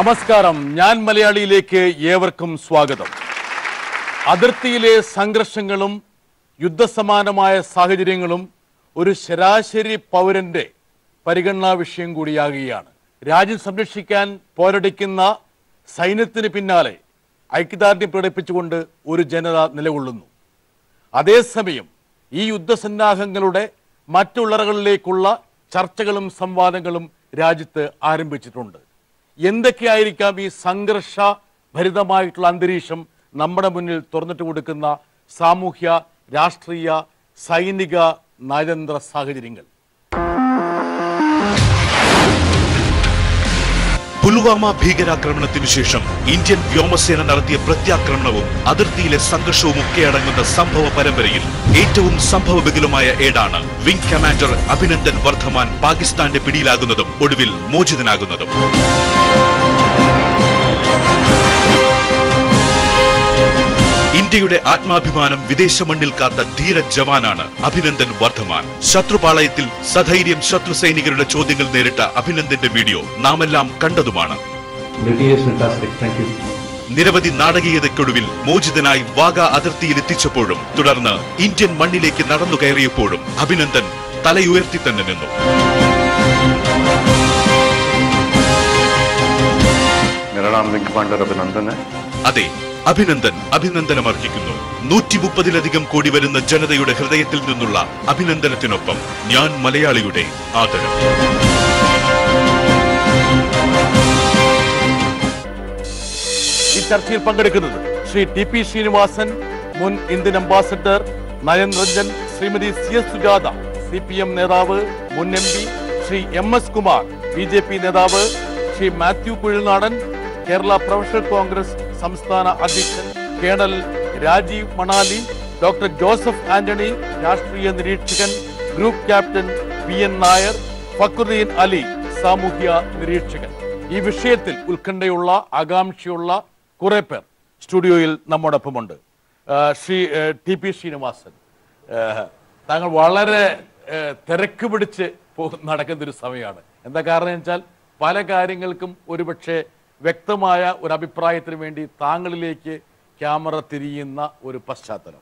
നമസ്കാരം, ഞാൻ മലയാളിയിലേക്ക് ഏവർക്കും സ്വാഗതം. അതിർത്തിയിലെ സംഘർഷങ്ങളും യുദ്ധസമാനമായ സാഹചര്യങ്ങളും ഒരു ശരാശരി പൗരന്റെ പരിഗണനാ വിഷയം കൂടിയാകുകയാണ്. രാജ്യം സംരക്ഷിക്കാൻ പോരടിക്കുന്ന സൈന്യത്തിന് പിന്നാലെ ഐക്യദാർഢ്യം പ്രകടിപ്പിച്ചുകൊണ്ട് ഒരു ജനത നിലകൊള്ളുന്നു. അതേസമയം ഈ യുദ്ധസന്നാഹങ്ങളുടെ മറ്റുള്ളറകളിലേക്കുള്ള ചർച്ചകളും സംവാദങ്ങളും രാജ്യത്ത് ആരംഭിച്ചിട്ടുണ്ട്. എന്തൊക്കെയായിരിക്കാം ഈ സംഘർഷ ഭരിതമായിട്ടുള്ള അന്തരീക്ഷം നമ്മുടെ മുന്നിൽ തുറന്നിട്ട് കൊടുക്കുന്ന സാമൂഹ്യ, രാഷ്ട്രീയ, സൈനിക, നയതന്ത്ര സാഹചര്യങ്ങൾ? പുൽവാമ ഭീകരാക്രമണത്തിനു ശേഷം ഇന്ത്യൻ വ്യോമസേന നടത്തിയ പ്രത്യാക്രമണവും അതിർത്തിയിലെ സംഘർഷവും ഒക്കെ അടങ്ങുന്ന സംഭവ പരമ്പരയിൽ ഏറ്റവും സംഭവബഹുലമായ ഏടാണ് വിംഗ് കമാൻഡർ അഭിനന്ദൻ വർദ്ധമാൻ പാകിസ്ഥാന്റെ പിടിയിലാകുന്നതും ഒടുവിൽ മോചിതനാകുന്നതും. ഇന്ത്യയുടെ ആത്മാഭിമാനം വിദേശ മണ്ണിൽ കാത്ത ധീര ജവാനാണ് അഭിനന്ദൻ വർദ്ധമാൻ. ശത്രുപാളയത്തിൽ സധൈര്യം ശത്രു സൈനികരുടെ ചോദ്യങ്ങൾ നേരിട്ട അഭിനന്ദന്റെ വീഡിയോ നാമെല്ലാം കണ്ടതുമാണ്. നിരവധി നാടകീയതയ്ക്കൊടുവിൽ മോചിതനായി വാഗ അതിർത്തിയിൽ എത്തിച്ചപ്പോഴും തുടർന്ന് ഇന്ത്യൻ മണ്ണിലേക്ക് നടന്നു കയറിയപ്പോഴും അഭിനന്ദൻ തലയുയർത്തി തന്നെ നിന്നു. അതെ, അഭിനന്ദൻ അഭിനന്ദനമർഹിക്കുന്നു. 130-ലധികം കോടി വരുന്ന ജനതയുടെ ഹൃദയത്തിൽ നിന്നുള്ള അഭിനന്ദനത്തിനൊപ്പം ഞാൻ മലയാളിയുടെ ആദരം. ഈ ചർച്ചയിൽ പങ്കെടുക്കുന്നത് ശ്രീ ടി.പി. ശ്രീനിവാസൻ, മുൻ Indian ambassador, Nayanranjan, Shrimati CS Sujatha, CPM നേതാവ്, മുൻ MP, Shri MS Kumar, BJP നേതാവ്, ശ്രീ മാത്യു കുഴിൽനാടൻ, കേരള പ്രൊഫഷണൽ കോൺഗ്രസ് സംസ്ഥാന അധ്യക്ഷൻ, കേണൽ രാജീവ് മണാലി, ഡോക്ടർ ജോസഫ് ആന്റണി, രാഷ്ട്രീയ നിരീക്ഷകൻ, group captain PN Nair, Fakhruddin Ali, സാമൂഹ്യ നിരീക്ഷകൻ. ഈ വിഷയത്തിൽ ഉത്കണ്ഠയുള്ള, ആകാംക്ഷയുള്ള കുറെ പേർ സ്റ്റുഡിയോയിൽ നമ്മോടൊപ്പമുണ്ട്. ശ്രീ ടി.പി. ശ്രീനിവാസൻ, താങ്കൾ വളരെ തിരക്ക് പിടിച്ച് നടക്കുന്നൊരു സമയമാണ്. എന്താ കാരണം വെച്ചാൽ പല കാര്യങ്ങൾക്കും ഒരുപക്ഷെ വ്യക്തമായ ഒരു അഭിപ്രായത്തിന് വേണ്ടി താങ്കളിലേക്ക് ക്യാമറ തിരിയുന്ന ഒരു പശ്ചാത്തലം.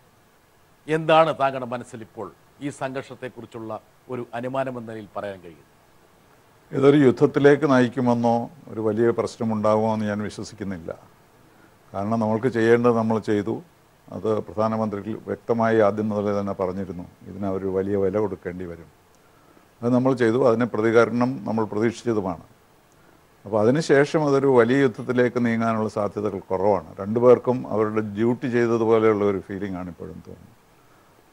എന്താണ് താങ്കളുടെ മനസ്സിൽ ഇപ്പോൾ ഈ സംഘർഷത്തെക്കുറിച്ചുള്ള ഒരു അനുമാനം എന്ന നിലയിൽ പറയാൻ കഴിയും? ഇതൊരു യുദ്ധത്തിലേക്ക് നയിക്കുമെന്നോ ഒരു വലിയ പ്രശ്നമുണ്ടാകുമോ എന്ന് ഞാൻ വിശ്വസിക്കുന്നില്ല. കാരണം നമ്മൾക്ക് ചെയ്യേണ്ടത് നമ്മൾ ചെയ്തു. അത് പ്രധാനമന്ത്രി വ്യക്തമായി ആദ്യം മുതലേ തന്നെ പറഞ്ഞിരുന്നു, ഇതിനൊരു വലിയ വില കൊടുക്കേണ്ടി വരും. അത് നമ്മൾ ചെയ്തു. അതിന് പ്രതികരണം നമ്മൾ പ്രതീക്ഷിച്ചതുമാണ്. അപ്പോൾ അതിനുശേഷം അതൊരു വലിയ യുദ്ധത്തിലേക്ക് നീങ്ങാനുള്ള സാധ്യതകൾ കുറവാണ്. രണ്ടുപേർക്കും അവരുടെ ഡ്യൂട്ടി ചെയ്തതുപോലെയുള്ള ഒരു ഫീലിംഗ് ആണ് ഇപ്പോഴും തോന്നുന്നത്.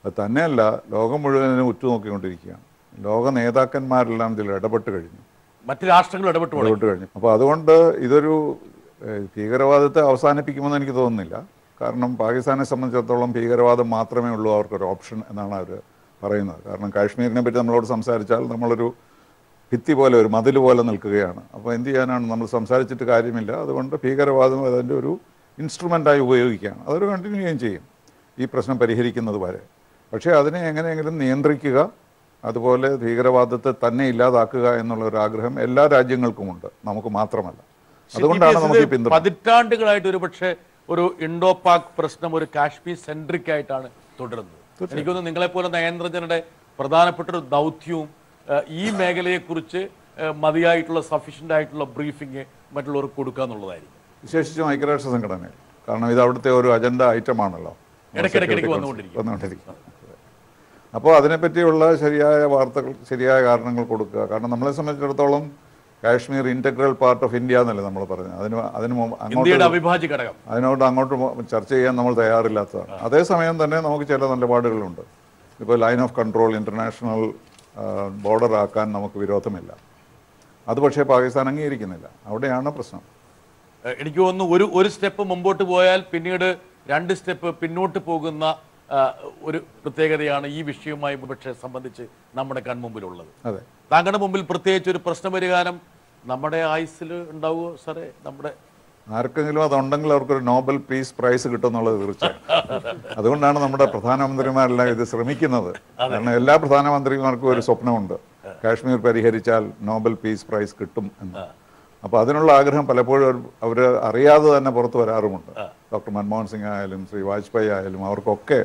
അത് തന്നെയല്ല, ലോകം മുഴുവനും ഉറ്റുനോക്കിക്കൊണ്ടിരിക്കുകയാണ്. ലോക നേതാക്കന്മാരെല്ലാം ഇതിൽ ഇടപെട്ട് കഴിഞ്ഞു, മറ്റ് രാഷ്ട്രങ്ങൾ ഇടപെട്ട് കഴിഞ്ഞു. അപ്പോൾ അതുകൊണ്ട് ഇതൊരു ഭീകരവാദത്തെ അവസാനിപ്പിക്കുമെന്ന് എനിക്ക് തോന്നുന്നില്ല. കാരണം പാകിസ്ഥാനെ സംബന്ധിച്ചിടത്തോളം ഭീകരവാദം മാത്രമേ ഉള്ളൂ അവർക്കൊരു ഓപ്ഷൻ എന്നാണ് അവർ പറയുന്നത്. കാരണം കാശ്മീരിനെ പറ്റി നമ്മളോട് സംസാരിച്ചാൽ നമ്മളൊരു ഭിത്തി പോലെ, ഒരു മതിൽ പോലെ നിൽക്കുകയാണ്. അപ്പോൾ എന്ത് ചെയ്യാനാണ്, നമ്മൾ സംസാരിച്ചിട്ട് കാര്യമില്ല. അതുകൊണ്ട് ഭീകരവാദം അതിൻ്റെ ഒരു ഇൻസ്ട്രുമെൻ്റായി ഉപയോഗിക്കുകയാണ്. അതൊരു കണ്ടിന്യൂയും ചെയ്യും ഈ പ്രശ്നം പരിഹരിക്കുന്നത് വരെ. പക്ഷേ അതിനെ എങ്ങനെയെങ്കിലും നിയന്ത്രിക്കുക, അതുപോലെ ഭീകരവാദത്തെ തന്നെ ഇല്ലാതാക്കുക എന്നുള്ള ഒരു ആഗ്രഹം എല്ലാ രാജ്യങ്ങൾക്കുമുണ്ട്, നമുക്ക് മാത്രമല്ല. അതുകൊണ്ടാണ് നമുക്ക് ഈ പിന്തുണ. പതിറ്റാണ്ടുകളായിട്ട് ഒരു പക്ഷേ ഒരു ഇൻഡോ പാക് പ്രശ്നം ഒരു കാശ്മീർ സെൻട്രിക് ആയിട്ടാണ് തുടരുന്നത്. എനിക്കൊന്ന് നിങ്ങളെപ്പോലെ നയന്ത്രജനുടെ പ്രധാനപ്പെട്ട ഒരു ദൗത്യവും ഈ മേഖലയെക്കുറിച്ച് മതിയായിട്ടുള്ള സഫീഷ്യൻ്റ് ആയിട്ടുള്ള ബ്രീഫിങ് മറ്റുള്ളവർക്ക് കൊടുക്കുക എന്നുള്ളതായിരിക്കും, വിശേഷിച്ചും ഐക്യരാഷ്ട്ര സംഘടനയിൽ. കാരണം ഇത് അവിടുത്തെ ഒരു അജണ്ട ഐറ്റമാണല്ലോ, ഇടയ്ക്കിടയ്ക്ക് വന്നുകൊണ്ടിരിക്കുന്നത്. അപ്പോൾ അതിനെപ്പറ്റിയുള്ള ശരിയായ വാർത്തകൾ, ശരിയായ കാരണങ്ങൾ കൊടുക്കുക. കാരണം നമ്മളെ സംബന്ധിച്ചിടത്തോളം Kashmir integral part of India എന്നല്ലേ നമ്മൾ പറഞ്ഞത്. അതിനോട് അങ്ങോട്ട് ചർച്ച ചെയ്യാൻ നമ്മൾ തയ്യാറില്ലാത്തതാണ്. അതേസമയം തന്നെ നമുക്ക് ചില നിലപാടുകളുണ്ട്. ഇപ്പോൾ line of control international border ആക്കാൻ നമുക്ക് വിരോധമില്ല. അത് പക്ഷേ പാകിസ്ഥാൻ അംഗീകരിക്കുന്നില്ല. അവിടെയാണ് പ്രശ്നം. എനിക്ക് തോന്നുന്നു ഒരു സ്റ്റെപ്പ് മുമ്പോട്ട് പോയാൽ പിന്നീട് 2 സ്റ്റെപ്പ് പിന്നോട്ട് പോകുന്ന ഒരു പ്രത്യേകതയാണ് ഈ വിഷയവുമായി പക്ഷേ സംബന്ധിച്ച് നമ്മുടെ കൺമുമ്പിലുള്ളത്. അതെ, താങ്കളുടെ മുമ്പിൽ പ്രത്യേകിച്ച് ഒരു പ്രശ്നപരിഹാരം നമ്മുടെ ആയുസ്സിൽ ഉണ്ടാവുമോ സാറേ? നമ്മുടെ ആർക്കെങ്കിലും അതുണ്ടെങ്കിൽ അവർക്കൊരു നോബൽ പീസ് പ്രൈസ് കിട്ടും എന്നുള്ളത് തീർച്ചയായും. അതുകൊണ്ടാണ് നമ്മുടെ പ്രധാനമന്ത്രിമാരെല്ലാം ഇത് ശ്രമിക്കുന്നത്. കാരണം എല്ലാ പ്രധാനമന്ത്രിമാർക്കും ഒരു സ്വപ്നമുണ്ട്, കാശ്മീർ പരിഹരിച്ചാൽ നോബൽ പീസ് പ്രൈസ് കിട്ടും എന്ന്. അപ്പോൾ അതിനുള്ള ആഗ്രഹം പലപ്പോഴും അവർ അറിയാതെ തന്നെ പുറത്തു വരാറുമുണ്ട്. ഡോക്ടർ മൻമോഹൻ സിംഗ് ആയാലും ശ്രീ വാജ്പേയി ആയാലും അവർക്കൊക്കെ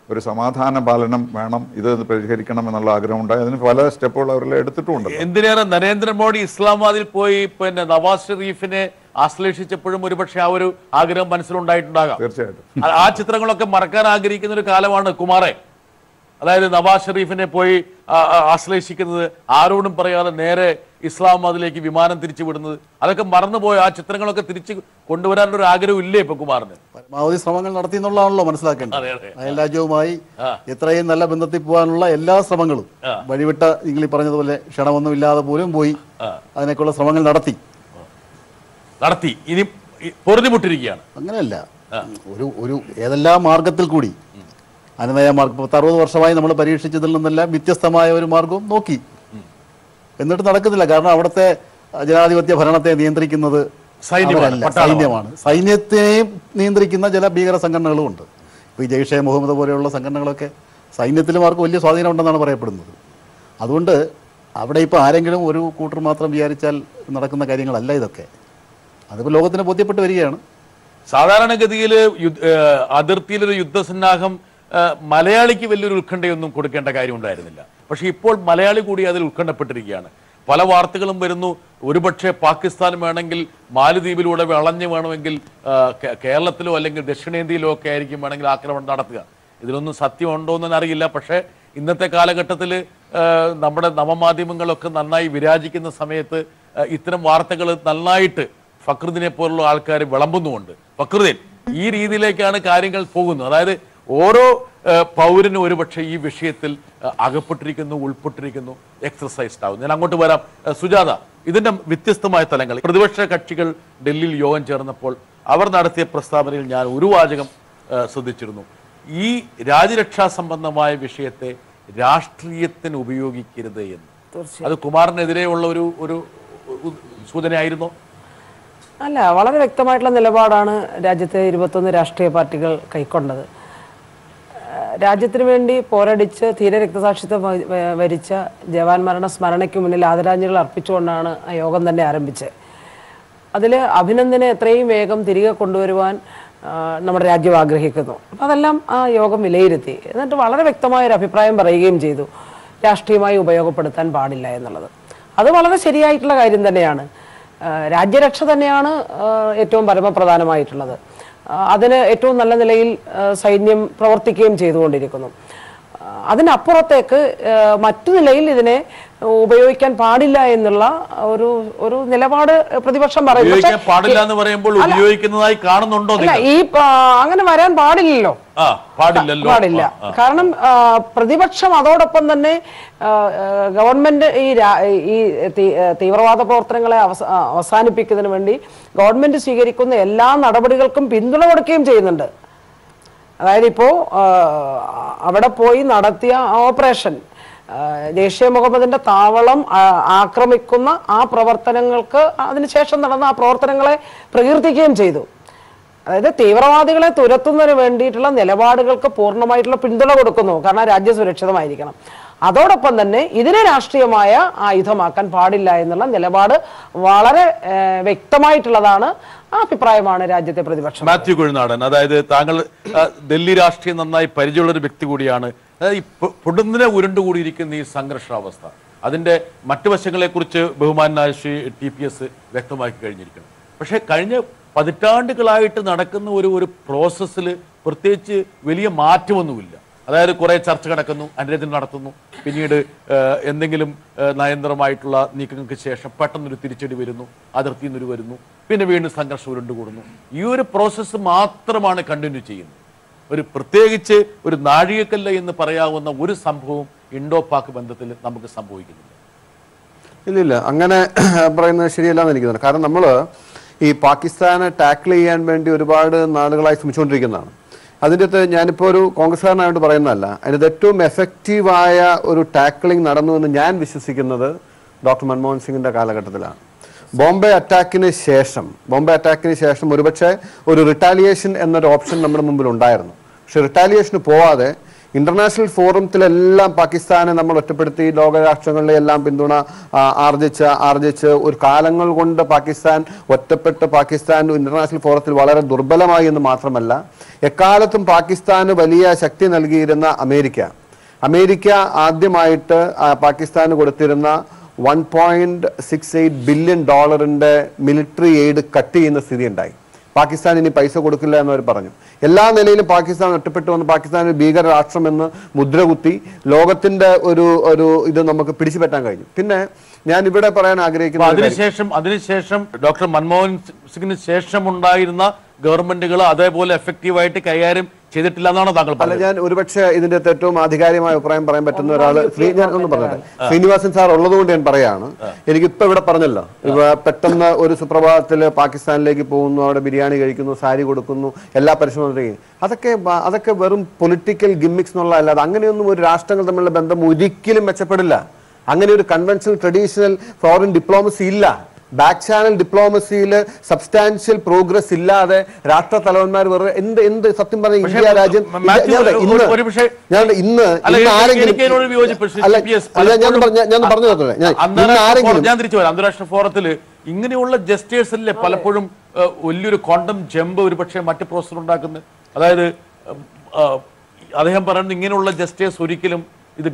ഒരു സമാധാന പാലനം വേണം, ഇത് പരിഹരിക്കണം എന്നുള്ള ആഗ്രഹം ഉണ്ടായി. അതിന് പല സ്റ്റെപ്പുകൾ അവരെല്ലാം എടുത്തിട്ടുമുണ്ട്. എന്തിനേറെ നരേന്ദ്രമോദി ഇസ്ലാമാബാദിൽ പോയി പിന്നെ നവാസ് ഷെരീഫിനെ ആശ്ലേഷിച്ചപ്പോഴും ഒരുപക്ഷെ ആ ഒരു ആഗ്രഹം മനസ്സിലുണ്ടായിട്ടുണ്ടാകാം. തീർച്ചയായിട്ടും ആ ചിത്രങ്ങളൊക്കെ മറക്കാൻ ആഗ്രഹിക്കുന്ന ഒരു കാലമാണ് കുമാറെ. അതായത് നവാസ് ഷെരീഫിനെ പോയി ആശ്ലേഷിക്കുന്നത്, ആരോടും പറയാതെ നേരെ ഇസ്ലാമാബാദിലേക്ക് വിമാനം തിരിച്ചു വിടുന്നത്, അതൊക്കെ മറന്നുപോയ ആ ചിത്രങ്ങളൊക്കെ തിരിച്ചു കൊണ്ടുവരാനുള്ള ഒരു ആഗ്രഹം ഇല്ലേ ഇപ്പൊ കുമാറിന്? പരമാവധി ശ്രമങ്ങൾ നടത്തി എന്നുള്ളതാണല്ലോ മനസ്സിലാക്കേണ്ടത്. അയൽ രാജ്യവുമായി എത്രയും നല്ല ബന്ധത്തിൽ പോകാനുള്ള എല്ലാ ശ്രമങ്ങളും വഴിവിട്ട നിങ്ങൾ പറഞ്ഞതുപോലെ ക്ഷണമൊന്നും ഇല്ലാതെ പോലും പോയി അതിനൊക്കെയുള്ള ശ്രമങ്ങൾ നടത്തി. ഇനി പൊറുതിമുട്ടിരിക്കുകയാണ്. അങ്ങനെയല്ല, ഒരു ഏതെല്ലാം മാർഗത്തിൽ കൂടി അനുനയ മാർഗം 60 വർഷമായി നമ്മൾ പരീക്ഷിച്ചതിൽ നിന്നെല്ലാം വ്യത്യസ്തമായ ഒരു മാർഗവും നോക്കി, എന്നിട്ട് നടക്കുന്നില്ല. കാരണം അവിടുത്തെ ജനാധിപത്യ ഭരണത്തെ നിയന്ത്രിക്കുന്നത് സൈന്യമാണ്. സൈന്യത്തെയും നിയന്ത്രിക്കുന്ന ചില ഭീകര സംഘടനകളും ഉണ്ട്. ഇപ്പോൾ ഈ ജെയ്ഷെ മുഹമ്മദ് പോലെയുള്ള സംഘടനകളൊക്കെ സൈന്യത്തിലും അവർക്ക് വലിയ സ്വാധീനം ഉണ്ടെന്നാണ് പറയപ്പെടുന്നത്. അതുകൊണ്ട് അവിടെ ഇപ്പോൾ ആരെങ്കിലും ഒരു കൂട്ടർ മാത്രം വിചാരിച്ചാൽ നടക്കുന്ന കാര്യങ്ങളല്ല ഇതൊക്കെ. അതിപ്പോൾ ലോകത്തിന് ബോധ്യപ്പെട്ട് വരികയാണ്. സാധാരണഗതിയിൽ അതിർത്തിയിലൊരു യുദ്ധസന്നാഹം മലയാളിക്ക് വലിയൊരു ഉത്കണ്ഠയൊന്നും കൊടുക്കേണ്ട കാര്യം ഉണ്ടായിരുന്നില്ല. പക്ഷെ ഇപ്പോൾ മലയാളി കൂടി അതിൽ ഉത്കണ്ഠപ്പെട്ടിരിക്കുകയാണ്. പല വാർത്തകളും വരുന്നു, ഒരുപക്ഷെ പാകിസ്ഥാൻ വേണമെങ്കിൽ മാലദ്വീപിലൂടെ വളഞ്ഞു വേണമെങ്കിൽ കേരളത്തിലോ അല്ലെങ്കിൽ ദക്ഷിണേന്ത്യയിലോ ഒക്കെ ആയിരിക്കും വേണമെങ്കിൽ ആക്രമണം നടത്തുക. ഇതിലൊന്നും സത്യമുണ്ടോ എന്ന് അറിയില്ല. പക്ഷേ ഇന്നത്തെ കാലഘട്ടത്തിൽ നമ്മുടെ നവമാധ്യമങ്ങളൊക്കെ നന്നായി വിരാജിക്കുന്ന സമയത്ത് ഇത്തരം വാർത്തകൾ നന്നായിട്ട് ഫക്രുദ്ദീനെ പോലുള്ള ആൾക്കാർ വിളമ്പുന്നുമുണ്ട്. ഫക്രുദ്ദീൻ, ഈ രീതിയിലേക്കാണ് കാര്യങ്ങൾ പോകുന്നത്. അതായത് ഓരോ പൗരനും ഒരുപക്ഷെ ഈ വിഷയത്തിൽ അകപ്പെട്ടിരിക്കുന്നു, ഉൾപ്പെട്ടിരിക്കുന്നു, എക്സർസൈസ്ഡ് ആവും. ഞാൻ അങ്ങോട്ട് വരാം. സുജാത, ഇതിന്റെ വ്യത്യസ്തമായ തലങ്ങൾ, പ്രതിപക്ഷ കക്ഷികൾ ഡൽഹിയിൽ യോഗം ചേർന്നപ്പോൾ അവർ നടത്തിയ പ്രസ്താവനയിൽ ഞാൻ ഒരു വാചകം ശ്രദ്ധിച്ചിരുന്നു. ഈ രാജ്യരക്ഷാ സംബന്ധമായ വിഷയത്തെ രാഷ്ട്രീയത്തിന് ഉപയോഗിക്കരുത് എന്ന്. അത് കുമാറിനെതിരെയുള്ള ഒരു സൂചനയായിരുന്നോ? അല്ല, വളരെ വ്യക്തമായിട്ടുള്ള നിലപാടാണ് രാജ്യത്തെ 21 രാഷ്ട്രീയ പാർട്ടികൾ കൈക്കൊണ്ടത്. രാജ്യത്തിന് വേണ്ടി പോരടിച്ച് ധീര രക്തസാക്ഷിത്വം വരിച്ച ജവാന്മാരുടെ സ്മരണയ്ക്ക് മുന്നിൽ ആദരാഞ്ജലികൾ അർപ്പിച്ചുകൊണ്ടാണ് ആ യോഗം തന്നെ ആരംഭിച്ചത്. അതിൽ അഭിനന്ദനെ എത്രയും വേഗം തിരികെ കൊണ്ടുവരുവാൻ നമ്മുടെ രാജ്യം ആഗ്രഹിക്കുന്നു. അപ്പം അതെല്ലാം ആ യോഗം വിലയിരുത്തി. എന്നിട്ട് വളരെ വ്യക്തമായൊരു അഭിപ്രായം പറയുകയും ചെയ്തു, രാഷ്ട്രീയമായി ഉപയോഗപ്പെടുത്താൻ പാടില്ല എന്നുള്ളത്. അത് വളരെ ശരിയായിട്ടുള്ള കാര്യം തന്നെയാണ്. രാജ്യരക്ഷ തന്നെയാണ് ഏറ്റവും പരമപ്രധാനമായിട്ടുള്ളത്. അതിന് ഏറ്റവും നല്ല നിലയിൽ സൈന്യം പ്രവർത്തിക്കുകയും ചെയ്തുകൊണ്ടിരിക്കുന്നു. അതിനപ്പുറത്തേക്ക് മറ്റു നിലയിൽ ഇതിനെ ഉപയോഗിക്കാൻ പാടില്ല എന്നുള്ള ഒരു നിലപാട് പ്രതിപക്ഷം പറയുന്നു. പാടില്ല എന്ന് പറയുമ്പോൾ ഉപയോഗിക്കുന്നതായി കാണുന്നുണ്ടോ? ഈ അങ്ങനെ വരാൻ പാടില്ലല്ലോ, പാടില്ല. കാരണം പ്രതിപക്ഷം അതോടൊപ്പം തന്നെ ഗവൺമെന്റ് ഈ തീവ്രവാദ പ്രവർത്തനങ്ങളെ അവസാനിപ്പിക്കുന്നതിന് വേണ്ടി ഗവൺമെന്റ് സ്വീകരിക്കുന്ന എല്ലാ നടപടികൾക്കും പിന്തുണ കൊടുക്കുകയും ചെയ്യുന്നുണ്ട്. അതായത് ഇപ്പോൾ അവിടെ പോയി നടത്തിയ ഓപ്പറേഷൻ, ജെയ്ഷെ മുഹമ്മദിന്റെ താവളം ആക്രമിക്കുന്ന ആ പ്രവർത്തനങ്ങൾക്ക് അതിനുശേഷം നടന്ന ആ പ്രവർത്തനങ്ങളെ പ്രകീർത്തിക്കുകയും ചെയ്തു. അതായത് തീവ്രവാദികളെ തുരത്തുന്നതിന് വേണ്ടിയിട്ടുള്ള നിലപാടുകൾക്ക് പൂർണ്ണമായിട്ടുള്ള പിന്തുണ കൊടുക്കുന്നു. കാരണം രാജ്യം സുരക്ഷിതമായിരിക്കണം. അതോടൊപ്പം തന്നെ ഇതിനെ രാഷ്ട്രീയമായ ആയുധമാക്കാൻ പാടില്ല എന്നുള്ള നിലപാട് വളരെ വ്യക്തമായിട്ടുള്ളതാണ്. ആ അഭിപ്രായമാണ് രാജ്യത്തെ പ്രതിപക്ഷം. മാത്യു കുഴിനാടൻ, അതായത് താങ്കൾ ഡൽഹി രാഷ്ട്രീയം നന്നായി പരിചയമുള്ളൊരു വ്യക്തി കൂടിയാണ്. അതായത് പൊടുന്നിനെ ഉരുണ്ടുകൂടിയിരിക്കുന്ന ഈ സംഘർഷാവസ്ഥ, അതിന്റെ മറ്റു വശങ്ങളെ കുറിച്ച് ബഹുമാനായ ശ്രീ TPS വ്യക്തമാക്കി കഴിഞ്ഞിരിക്കണം. പക്ഷെ കഴിഞ്ഞ പതിറ്റാണ്ടുകളായിട്ട് നടക്കുന്ന ഒരു പ്രോസസ്സിൽ പ്രത്യേകിച്ച് വലിയ മാറ്റമൊന്നുമില്ല. അതായത് കുറെ ചർച്ച നടക്കുന്നു, അനുരഞ്ജനം നടത്തുന്നു, പിന്നീട് എന്തെങ്കിലും നയന്ത്രമായിട്ടുള്ള നീക്കങ്ങൾക്ക് ശേഷം പെട്ടെന്നൊരു തിരിച്ചടി വരുന്നു, അതിർത്തിയിൽ നിന്നൊരു വരുന്നു, പിന്നെ വീണ്ടും സംഘർഷം ഉരുണ്ടുകൂടുന്നു. ഈ ഒരു പ്രോസസ്സ് മാത്രമാണ് കണ്ടിന്യൂ ചെയ്യുന്നത്. പ്രത്യേകിച്ച് ഒരു നാഴികക്കല്ല് എന്ന് പറയാവുന്ന ഒരു സംഭവം ഇൻഡോ പാക് ബന്ധത്തിൽ നമുക്ക് സംഭവിക്കുന്നില്ല. ഇല്ല, അങ്ങനെ പറയുന്നത് ശരിയല്ലാന്ന് എനിക്ക് തോന്നുന്നു. കാരണം നമ്മൾ ഈ പാകിസ്ഥാനെ ടാക്കിൾ ചെയ്യാൻ വേണ്ടി ഒരുപാട് നാളുകളായി ശ്രമിച്ചുകൊണ്ടിരിക്കുന്നതാണ്. അതിൻ്റെ അകത്ത് ഞാനിപ്പോൾ ഒരു കോൺഗ്രസ്സുകാരനായിട്ട് പറയുന്നതല്ല, അതിൻ്റെ ഏറ്റവും എഫക്റ്റീവായ ഒരു ടാക്കിളിംഗ് നടന്നു എന്ന് ഞാൻ വിശ്വസിക്കുന്നത് ഡോക്ടർ മൻമോഹൻ സിംഗിൻ്റെ കാലഘട്ടത്തിലാണ്. ബോംബെ അറ്റാക്കിന് ശേഷം ഒരുപക്ഷെ ഒരു റിട്ടാലിയേഷൻ എന്നൊരു ഓപ്ഷൻ നമ്മുടെ മുമ്പിൽ ഉണ്ടായിരുന്നു. പക്ഷെ റിട്ടാലിയേഷന് പോവാതെ ഇന്റർനാഷണൽ ഫോറത്തിലെല്ലാം പാകിസ്ഥാനെ നമ്മൾ ഒറ്റപ്പെടുത്തി, ലോകരാഷ്ട്രങ്ങളിലെ എല്ലാം പിന്തുണ ആർജിച്ച് ഒരു കാലങ്ങൾ കൊണ്ട് പാകിസ്ഥാൻ ഒറ്റപ്പെട്ട് പാകിസ്ഥാൻ ഇന്റർനാഷണൽ ഫോറത്തിൽ വളരെ ദുർബലമായി എന്ന് മാത്രമല്ല, എക്കാലത്തും പാകിസ്ഥാന് വലിയ ശക്തി നൽകിയിരുന്ന അമേരിക്ക ആദ്യമായിട്ട് പാകിസ്ഥാന് കൊടുത്തിരുന്ന $1.68 ബില്യൺ മിലിറ്ററി എയ്ഡ് കട്ട് ചെയ്യുന്ന സ്ഥിതി ഉണ്ടായി. പാകിസ്ഥാൻ ഇനി പൈസ കൊടുക്കില്ല എന്നവർ പറഞ്ഞു. എല്ലാ നിലയിലും പാകിസ്ഥാൻ ഒറ്റപ്പെട്ടു വന്ന് പാകിസ്ഥാൻ ഒരു ഭീകര രാഷ്ട്രമെന്ന് മുദ്രകുത്തി ലോകത്തിന്റെ ഒരു ഇത് നമുക്ക് പിടിച്ചു പറ്റാൻ കഴിഞ്ഞു. പിന്നെ ഞാൻ ഇവിടെ പറയാൻ ആഗ്രഹിക്കുന്നത്, അതിനുശേഷം ഡോക്ടർ മൻമോഹൻ സിംഗിന് ശേഷം ഉണ്ടായിരുന്ന ഗവൺമെന്റുകൾ അതേപോലെ എഫക്റ്റീവായിട്ട് കൈകാര്യം ചെയ്തിട്ടില്ല എന്നാണ് താങ്കൾ അല്ല, ഞാൻ ഒരുപക്ഷെ ഇതിന്റെ ഏറ്റവും ആധികാരികമായ അഭിപ്രായം പറയാൻ പറ്റുന്ന ഒരാൾ ഞാൻ ഒന്ന് പറഞ്ഞത് ശ്രീനിവാസൻ സാർ ഉള്ളതുകൊണ്ട് ഞാൻ പറയാണ്. എനിക്കിപ്പോ ഇവിടെ പറഞ്ഞല്ലോ, പെട്ടെന്ന് ഒരു സുപ്രഭാതത്തില് പാകിസ്ഥാനിലേക്ക് പോകുന്നു, അവിടെ ബിരിയാണി കഴിക്കുന്നു, സാരി കൊടുക്കുന്നു, എല്ലാ പരിശ്രമവും, അതൊക്കെ വെറും പൊളിറ്റിക്കൽ ഗിമ്മിക്സ് എന്നുള്ള അല്ലാതെ അങ്ങനെയൊന്നും ഒരു രാഷ്ട്രങ്ങൾ തമ്മിലുള്ള ബന്ധം ഒരിക്കലും മെച്ചപ്പെടില്ല. അങ്ങനെ ഒരു കൺവെൻഷണൽ ട്രഡീഷണൽ ഫോറിൻ ഡിപ്ലോമസി ഇല്ല. ബാക്ക് ചാനൽ ഡിപ്ലോമസിയിൽ സബ്സ്റ്റാൻഷ്യൽ പ്രോഗ്രസ് ഇല്ലാതെ രാഷ്ട്ര തലവന്മാർ വെറുതെ എന്ത് സത്യം പറഞ്ഞ ഇന്ത്യ രാജ്യം അന്താരാഷ്ട്ര ഫോറത്തില് ഇങ്ങനെയുള്ള ജസ്റ്റേഴ്സ് അല്ലേ പലപ്പോഴും വലിയൊരു ക്വാണ്ടം ജമ്പ് ഒരു പക്ഷേ മറ്റ് പ്രോസസ് ഉണ്ടാക്കുന്നത്. അതായത് അദ്ദേഹം പറയുന്നത് ഇങ്ങനെയുള്ള ജസ്റ്റേഴ്സ് ഒരിക്കലും ഇത്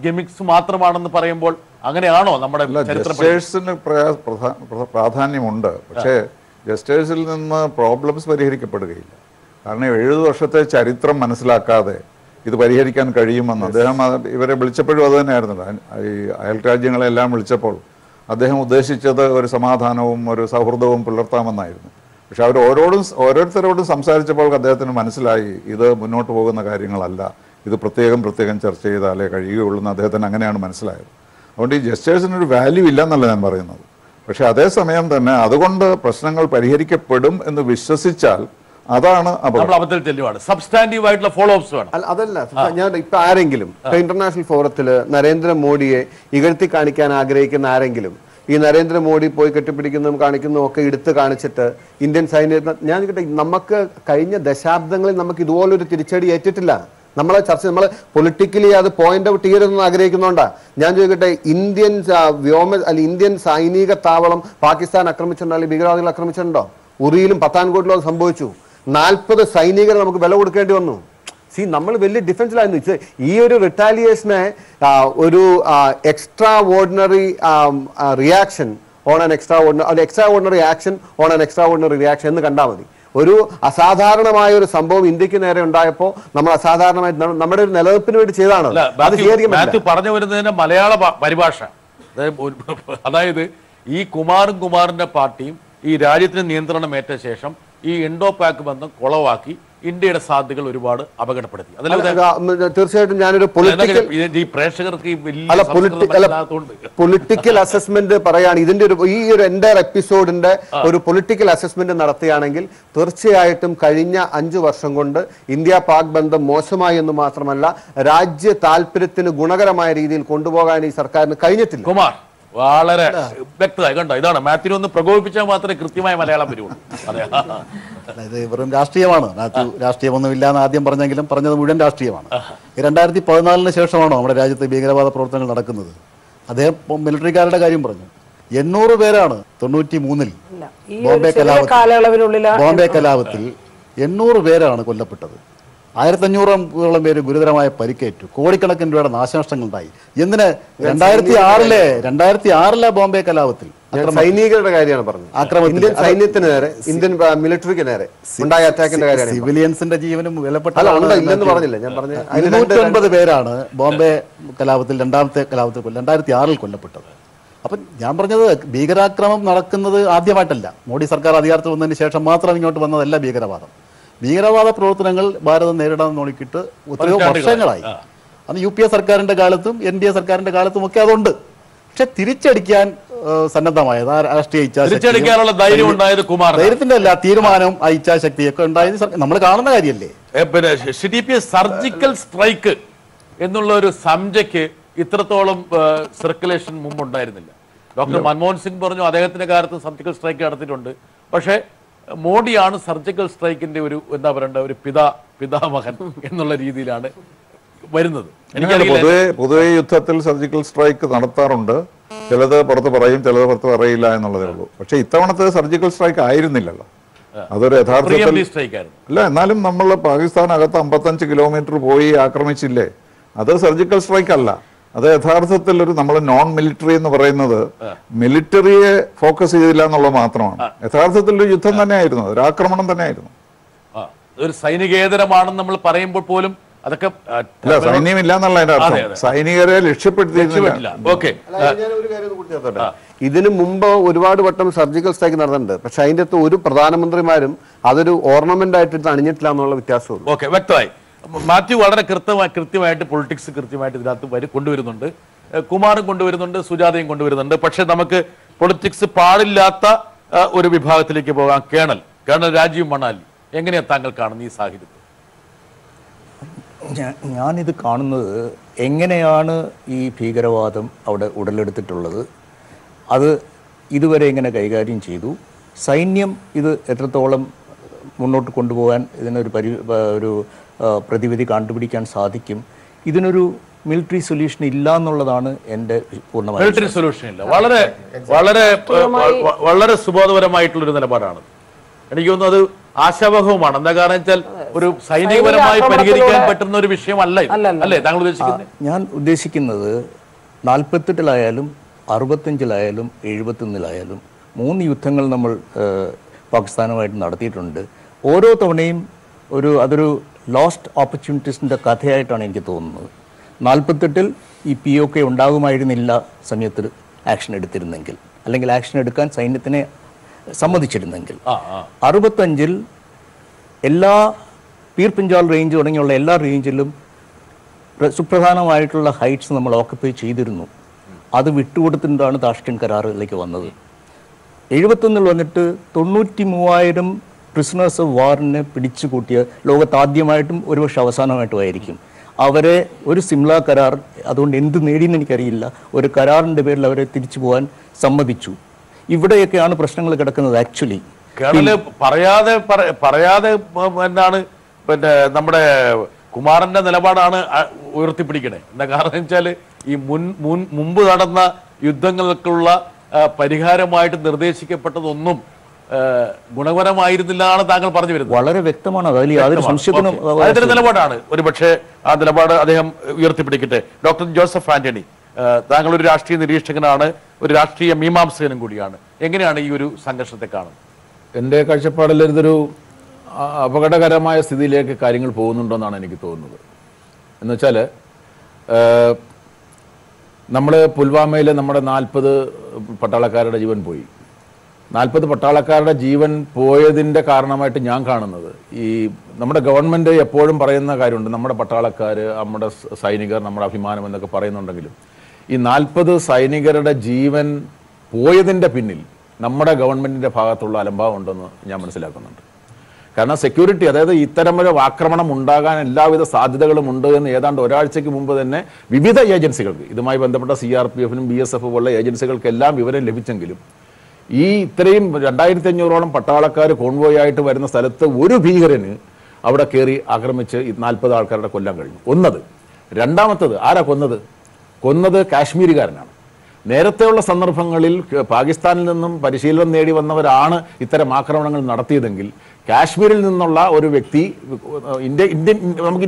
ഗെമിക്സ് മാത്രമാണെന്ന് പറയുമ്പോൾ അങ്ങനെയാണോ? നമ്മുടെ ജസ്റ്റേഴ്സിന് പ്രാധാന്യമുണ്ട്, പക്ഷേ ജസ്റ്റേഴ്സിൽ നിന്ന് പ്രോബ്ലംസ് പരിഹരിക്കപ്പെടുകയില്ല. കാരണം 70 വർഷത്തെ ചരിത്രം മനസ്സിലാക്കാതെ ഇത് പരിഹരിക്കാൻ കഴിയുമെന്ന് അദ്ദേഹം ഇവരെ വിളിച്ചപ്പോഴും അത് തന്നെയായിരുന്നല്ലോ. ഈ അയൽ രാജ്യങ്ങളെല്ലാം വിളിച്ചപ്പോൾ അദ്ദേഹം ഉദ്ദേശിച്ചത് ഒരു സമാധാനവും ഒരു സൗഹൃദവും പുലർത്താമെന്നായിരുന്നു. പക്ഷെ അവർ ഓരോരുത്തരോടും സംസാരിച്ചപ്പോൾ അദ്ദേഹത്തിന് മനസ്സിലായി ഇത് മുന്നോട്ട് പോകുന്ന കാര്യങ്ങളല്ല, ഇത് പ്രത്യേകം ചർച്ച ചെയ്താലേ കഴിയുകയുള്ളൂ എന്ന് അദ്ദേഹത്തിന് അങ്ങനെയാണ് മനസ്സിലായത്. അതുകൊണ്ട് ഈ ജസ്റ്റേഴ്സിനൊരു വാല്യൂ ഇല്ല എന്നല്ല ഞാൻ പറയുന്നത്. പക്ഷെ അതേസമയം തന്നെ അതുകൊണ്ട് പ്രശ്നങ്ങൾ പരിഹരിക്കപ്പെടും എന്ന് വിശ്വസിച്ചാൽ അതാണ് സബ്സ്റ്റാൻറ്റീവായിട്ടുള്ള ഫോളോ അപ്സ് വേണം. അതല്ല, ഞാൻ ഇപ്പൊ ആരെങ്കിലും ഇന്റർനാഷണൽ ഫോറത്തില് നരേന്ദ്രമോദിയെ ഇകഴ്ത്തി കാണിക്കാൻ ആഗ്രഹിക്കുന്ന ആരെങ്കിലും ഈ നരേന്ദ്രമോദി പോയി കെട്ടിപ്പിടിക്കുന്നതും കാണിക്കുന്നതും ഒക്കെ എടുത്ത് കാണിച്ചിട്ട് ഇന്ത്യൻ സൈന്യത്തെ ഞാൻ നമുക്ക് കഴിഞ്ഞ ദശാബ്ദങ്ങളിൽ നമുക്ക് ഇതുപോലൊരു തിരിച്ചടി ഏറ്റിട്ടില്ല. നമ്മളെ പൊളിറ്റിക്കലി അത് പോയിന്റ് ഔട്ട് ചെയ്യരുതെന്ന് ആഗ്രഹിക്കുന്നതുകൊണ്ടാ ഞാൻ ചോദിക്കട്ടെ, ഇന്ത്യൻ സൈനിക താവളം പാകിസ്ഥാൻ ആക്രമിച്ചിട്ടുണ്ടോ, അല്ലെങ്കിൽ ഭീകരവാദികൾ ആക്രമിച്ചിട്ടുണ്ടോ? ഉറിയിലും പത്താൻകോട്ടിലും അത് സംഭവിച്ചു. 40 സൈനികർ നമുക്ക് വില കൊടുക്കേണ്ടി വന്നു. നമ്മൾ വലിയ ഡിഫൻസിലായിരുന്നു. ഈ ഒരു റിട്ടാലിയേഷനെ ഒരു extra ordinary reaction on an extra ordinary action on an extra ordinary reaction എന്ന് കണ്ടാൽ മതി. ഒരു അസാധാരണമായ ഒരു സംഭവം ഇന്ത്യക്ക് നേരെ ഉണ്ടായപ്പോൾ നമ്മൾ അസാധാരണമായി നമ്മുടെ ഒരു നിലനിൽപ്പിന് വേണ്ടി ചെയ്താണ്. അത് പറഞ്ഞു വരുന്നതിന്റെ മലയാള പരിഭാഷ, അതായത് ഈ കുമാറിന്റെ പാർട്ടിയും ഈ രാജ്യത്തിന് നിയന്ത്രണമേറ്റ ശേഷം ഈ ഇൻഡോ പാക് ബന്ധം കുളവാക്കി ഇന്ത്യയുടെ സാധ്യതകൾ ഒരുപാട് അപകടപ്പെടുത്തി. തീർച്ചയായിട്ടും ഞാനൊരു പൊളിറ്റിക്കൽ അസസ്മെന്റ് പറയാണ്. ഇതിന്റെ ഈ ഒരു എൻ്റയർ എപ്പിസോഡിന്റെ ഒരു പൊളിറ്റിക്കൽ അസസ്മെന്റ് നടത്തുകയാണെങ്കിൽ തീർച്ചയായിട്ടും കഴിഞ്ഞ 5 വർഷം കൊണ്ട് ഇന്ത്യ പാക് ബന്ധം മോശമായി എന്ന് മാത്രമല്ല രാജ്യ താല്പര്യത്തിന് ഗുണകരമായ രീതിയിൽ കൊണ്ടുപോകാൻ ഈ സർക്കാരിന് കഴിഞ്ഞിട്ടില്ല. കുമാർ വളരെ വ്യക്തമായി കണ്ടോ, ഇതാണ് മാത്യു ഒന്ന് പ്രകോപിപ്പിച്ചാൽ മാത്രമേ കൃത്യമായ മലയാളം വരുള്ളൂ. ഇത് വെറും രാഷ്ട്രീയമാണ്. മാത്യു രാഷ്ട്രീയമൊന്നുമില്ല എന്ന് ആദ്യം പറഞ്ഞെങ്കിലും പറഞ്ഞത് മുഴുവൻ രാഷ്ട്രീയമാണ്. 2014 ശേഷമാണോ നമ്മുടെ രാജ്യത്ത് ഭീകരവാദ പ്രവർത്തനങ്ങൾ നടക്കുന്നത്? അദ്ദേഹം മിലിറ്ററിക്കാരുടെ കാര്യം പറഞ്ഞു. 800 പേരാണ് 93-ൽ ബോംബെ കലാപത്തിൽ 800 പേരാണ് കൊല്ലപ്പെട്ടത്. 1500-ഓളം പേര് ഗുരുതരമായ പരിക്കേറ്റു. കോടിക്കണക്കിന് രൂപയുടെ നാശനഷ്ടങ്ങൾ ഉണ്ടായി. എന്തിന്? 2006-ലെ ബോംബെ കലാപത്തിൽ സൈനികരുടെ കാര്യമാണ് പറഞ്ഞത്. ഇന്ത്യൻ സൈന്യത്തിന് നേരെ, ഇന്ത്യൻ മിലിറ്ററിക്ക് നേരെ ഉണ്ടായ അറ്റാക്കിന്റെ കാര്യമാണ്. സിവിലിയൻസിന്റെ ജീവനും വിലപ്പെട്ട ഇല്ലെന്ന് പറഞ്ഞില്ല. ഞാൻ പറഞ്ഞ 209 പേരാണ് ബോംബെ കലാപത്തിൽ, രണ്ടാമത്തെ കലാപത്തിൽ 2006-ൽ കൊല്ലപ്പെട്ടത്. അപ്പം ഞാൻ പറഞ്ഞത് ഭീകരാക്രമം നടക്കുന്നത് ആദ്യമായിട്ടല്ല. മോഡി സർക്കാർ അധികാരത്തിൽ വന്നതിന് ശേഷം മാത്രം ഇങ്ങോട്ട് വന്നതല്ല ഭീകരവാദം. ഭീകരവാദ പ്രവർത്തനങ്ങൾ ഭാരതം നേരിടാൻ നോക്കിയിട്ട് എത്രയോ വർഷങ്ങളായി. അന്ന് UPA സർക്കാരിന്റെ കാലത്തും NDA സർക്കാരിന്റെ കാലത്തും ഒക്കെ അതുണ്ട്. പക്ഷെ തിരിച്ചടിക്കാൻ സന്നദ്ധമായത് രാഷ്ട്രീയ ധൈര്യത്തിന്റെ അല്ല, തീരുമാനം ഇച്ഛാശക്തിയൊക്കെ ഉണ്ടായത് നമ്മൾ കാണുന്ന കാര്യമല്ലേ. പിന്നെ സർജിക്കൽ സ്ട്രൈക്ക് എന്നുള്ള ഒരു സംജയ്ക്ക് ഇത്രത്തോളം സർക്കുലേഷൻ മുമ്പ് ഉണ്ടായിരുന്നില്ല. ഡോക്ടർ മൻമോഹൻ സിംഗ് പറഞ്ഞു അദ്ദേഹത്തിന്റെ കാലത്ത് സർജിക്കൽ സ്ട്രൈക്ക് നടത്തിയിട്ടുണ്ട്. പക്ഷേ മോഡിയാണ് സർജിക്കൽ സ്ട്രൈക്കിന്റെ ഒരു എന്താ പറയണ്ട ഒരു പിതാമഹൻ എന്നുള്ള രീതിയിലാണ് വരുന്നത്? പൊതുവെ യുദ്ധത്തിൽ സർജിക്കൽ സ്ട്രൈക്ക് നടത്താറുണ്ട്. ചിലത് പുറത്ത് പറയും, ചിലത് പുറത്ത് പറയില്ല എന്നുള്ളതേ ഉള്ളൂ. പക്ഷെ ഇത്തവണത്തെ സർജിക്കൽ സ്ട്രൈക്ക് ആയിരുന്നില്ലല്ലോ, അതൊരു യഥാർത്ഥത്തിൽ അല്ല. എന്നാലും നമ്മൾ പാകിസ്ഥാനകത്ത് 55 കിലോമീറ്റർ പോയി ആക്രമിച്ചില്ലേ, അത് സർജിക്കൽ സ്ട്രൈക്ക് അല്ല. അത് യഥാർത്ഥത്തിൽ ഒരു നമ്മൾ നോൺ മിലിറ്ററി എന്ന് പറയുന്നത് മിലിറ്ററിയെ ഫോക്കസ് ചെയ്തില്ല എന്നുള്ളത് മാത്രമാണ്. യഥാർത്ഥത്തിൽ ഒരു യുദ്ധം തന്നെയായിരുന്നു, ഒരു ആക്രമണം തന്നെയായിരുന്നു. ഒരു സൈനികേതരമാണെന്ന് നമ്മൾ പറയുമ്പോൾ പോലും അതൊക്കെ സൈന്യമില്ല എന്നുള്ള അതിന്റെ അർത്ഥം. സൈനികരെ ലക്ഷ്യപ്പെടുത്തിയിരുന്നില്ല. ഇതിനു മുമ്പ് ഒരുപാട് വട്ടം സർജിക്കൽ സ്ട്രൈക്ക് നടന്നിട്ടുണ്ട്. പക്ഷെ അതിന്റെ അകത്ത് ഒരു പ്രധാനമന്ത്രിമാരും അതൊരു ഓർണമെന്റ് ആയിട്ട് അണിഞ്ഞിട്ടില്ല എന്നുള്ള വ്യത്യാസമുള്ളൂ. ഓക്കെ, വ്യക്തമായി. മാത്യു വളരെ കൃത്യമായിട്ട് പൊളിറ്റിക്സ് കൃത്യമായിട്ട് ഇതിനകത്ത് കൊണ്ടുവരുന്നുണ്ട്. കുമാറും കൊണ്ടുവരുന്നുണ്ട്, സുജാതയും കൊണ്ടുവരുന്നുണ്ട്. പക്ഷെ നമുക്ക് പൊളിറ്റിക്സ് പാടില്ലാത്ത ഒരു വിഭാഗത്തിലേക്ക് പോകാം. കേണൽ രാജീവ് മണാലി, എങ്ങനെയാണ് താങ്കൾ കാണുന്നത് ഈ സാഹചര്യത്തിൽ? ഞാനിത് കാണുന്നത് എങ്ങനെയാണ് ഈ ഭീകരവാദം അവിടെ ഉടലെടുത്തിട്ടുള്ളത്, അത് ഇതുവരെ എങ്ങനെ കൈകാര്യം ചെയ്തു, സൈന്യം ഇത് എത്രത്തോളം മുന്നോട്ട് കൊണ്ടുപോകാൻ ഇതിനൊരു ഒരു പ്രതിവിധി കണ്ടുപിടിക്കാൻ സാധിക്കും, ഇതിനൊരു മിലിറ്ററി സൊല്യൂഷൻ ഇല്ല എന്നുള്ളതാണ് എൻ്റെ പൂർണ്ണമായ മിലിറ്ററി സൊല്യൂഷൻ ഇല്ല. വളരെ വളരെ വളരെ സുബോധപരമായിട്ടുള്ളൊരു നിലപാടാണ്. എനിക്ക് തോന്നുന്നു അത് ആശാവഹവുമാണ്. എന്താ കാരണം വെച്ചാൽ ഒരു സൈനികപരമായി പരിഹരിക്കാൻ പറ്റുന്ന ഒരു വിഷയമല്ല അല്ലേ താങ്കൾ ഉദ്ദേശിക്കുന്നത്? ഞാൻ ഉദ്ദേശിക്കുന്നത് 48-ലായാലും 65-ലായാലും 71-ലായാലും 3 യുദ്ധങ്ങൾ നമ്മൾ പാകിസ്ഥാനുമായിട്ട് നടത്തിയിട്ടുണ്ട്. ഓരോ തവണയും അതൊരു ലോസ്റ്റ് ഓപ്പർച്യൂണിറ്റീസിൻ്റെ കഥയായിട്ടാണ് എനിക്ക് തോന്നുന്നത്. 48-ൽ ഈ POK ഉണ്ടാകുമായിരുന്നില്ല സമയത്ത് ആക്ഷൻ എടുത്തിരുന്നെങ്കിൽ, അല്ലെങ്കിൽ ആക്ഷൻ എടുക്കാൻ സൈന്യത്തിനെ സമ്മതിച്ചിരുന്നെങ്കിൽ. 65-ൽ എല്ലാ പീർ പഞ്ചാൽ റേഞ്ച് തുടങ്ങിയുള്ള എല്ലാ റേഞ്ചിലും സുപ്രധാനമായിട്ടുള്ള ഹൈറ്റ്സ് നമ്മൾ ഓക്കുപ്പൈ ചെയ്തിരുന്നു. അത് വിട്ടുകൊടുത്തിട്ടാണ് താഷ്കന്റ് കരാറിലേക്ക് വന്നത്. 71-ൽ വന്നിട്ട് 93,000 പ്രിസണേഴ്സ് ഓഫ് വാറിനെ പിടിച്ചു കൂട്ടിയ ലോകത്ത് ആദ്യമായിട്ടും ഒരുപക്ഷെ അവസാനമായിട്ടും ആയിരിക്കും. അവരെ ഒരു സിംല കരാർ, അതുകൊണ്ട് എന്ത് നേടിയെന്ന് എനിക്കറിയില്ല, ഒരു കരാറിൻ്റെ പേരിൽ അവരെ തിരിച്ചു പോകാൻ സമ്മതിച്ചു. ഇവിടെയൊക്കെയാണ് പ്രശ്നങ്ങൾ കിടക്കുന്നത്. ആക്ച്വലി പറയാതെ എന്താണ് പിന്നെ നമ്മുടെ കുമാരന്റെ നിലപാടാണ് ഉയർത്തിപ്പിടിക്കണേ. എന്താ കാരണം വെച്ചാൽ ഈ മുമ്പ് നടന്ന യുദ്ധങ്ങൾക്കുള്ള പരിഹാരമായിട്ട് നിർദ്ദേശിക്കപ്പെട്ടതൊന്നും ഗുണപരമായിരുന്നില്ല എന്നാണ് താങ്കൾ പറഞ്ഞു വരുന്നത്. വളരെ വ്യക്തമാണ്. അതിൽ നിലപാടാണ് ഒരുപക്ഷെ ആ നിലപാട് അദ്ദേഹം ഉയർത്തിപ്പിടിക്കട്ടെ. ഡോക്ടർ ജോസഫ് ആന്റണി, താങ്കൾ ഒരു രാഷ്ട്രീയ നിരീക്ഷകനാണ്, ഒരു രാഷ്ട്രീയ മീമാംസകനും കൂടിയാണ്. എങ്ങനെയാണ് ഈ ഒരു സംഘർഷത്തെ കാണുന്നത്? എൻ്റെ കാഴ്ചപ്പാടിൽ ഇതൊരു അപകടകരമായ സ്ഥിതിയിലേക്ക് കാര്യങ്ങൾ പോകുന്നുണ്ടെന്നാണ് എനിക്ക് തോന്നുന്നത്. എന്നുവെച്ചാൽ നമ്മൾ പുൽവാമയിൽ നമ്മുടെ 40 പട്ടാളക്കാരുടെ ജീവൻ പോയി. 40 പട്ടാളക്കാരുടെ ജീവൻ പോയതിൻ്റെ കാരണമായിട്ട് ഞാൻ കാണുന്നത്, ഈ നമ്മുടെ ഗവൺമെൻറ് എപ്പോഴും പറയുന്ന കാര്യമുണ്ട്, നമ്മുടെ പട്ടാളക്കാർ, നമ്മുടെ സൈനികർ, നമ്മുടെ അഭിമാനം എന്നൊക്കെ പറയുന്നുണ്ടെങ്കിലും ഈ 40 സൈനികരുടെ ജീവൻ പോയതിൻ്റെ പിന്നിൽ നമ്മുടെ ഗവൺമെൻറ്റിൻ്റെ ഭാഗത്തുള്ള അലംഭാവം ഉണ്ടെന്ന് ഞാൻ മനസ്സിലാക്കുന്നുണ്ട്. കാരണം സെക്യൂരിറ്റി, അതായത് ഇത്തരമൊരു ആക്രമണം ഉണ്ടാകാൻ എല്ലാവിധ സാധ്യതകളും ഉണ്ട് എന്ന് ഏതാണ്ട് ഒരാഴ്ചയ്ക്ക് മുമ്പ് തന്നെ വിവിധ ഏജൻസികൾക്ക്, ഇതുമായി ബന്ധപ്പെട്ട CRPF-നും BSF പോലുള്ള ഏജൻസികൾക്കെല്ലാം വിവരം ലഭിച്ചെങ്കിലും ഈ ഇത്രയും 2500ഓളം പട്ടാളക്കാർ കോൺവോയ് ആയിട്ട് വരുന്ന സ്ഥലത്ത് ഒരു ഭീകരന് അവിടെ കയറി ആക്രമിച്ച് 40 ആൾക്കാരുടെ കൊല്ലാൻ കഴിഞ്ഞു. ഒന്നത്. രണ്ടാമത്തത്, ആരാ കൊന്നത് കാശ്മീരുകാരനാണ്. നേരത്തെയുള്ള സന്ദർഭങ്ങളിൽ പാകിസ്ഥാനിൽ നിന്നും പരിശീലനം നേടി വന്നവരാണ് ഇത്തരം ആക്രമണങ്ങൾ നടത്തിയതെങ്കിൽ കാശ്മീരിൽ നിന്നുള്ള ഒരു വ്യക്തി, നമുക്ക്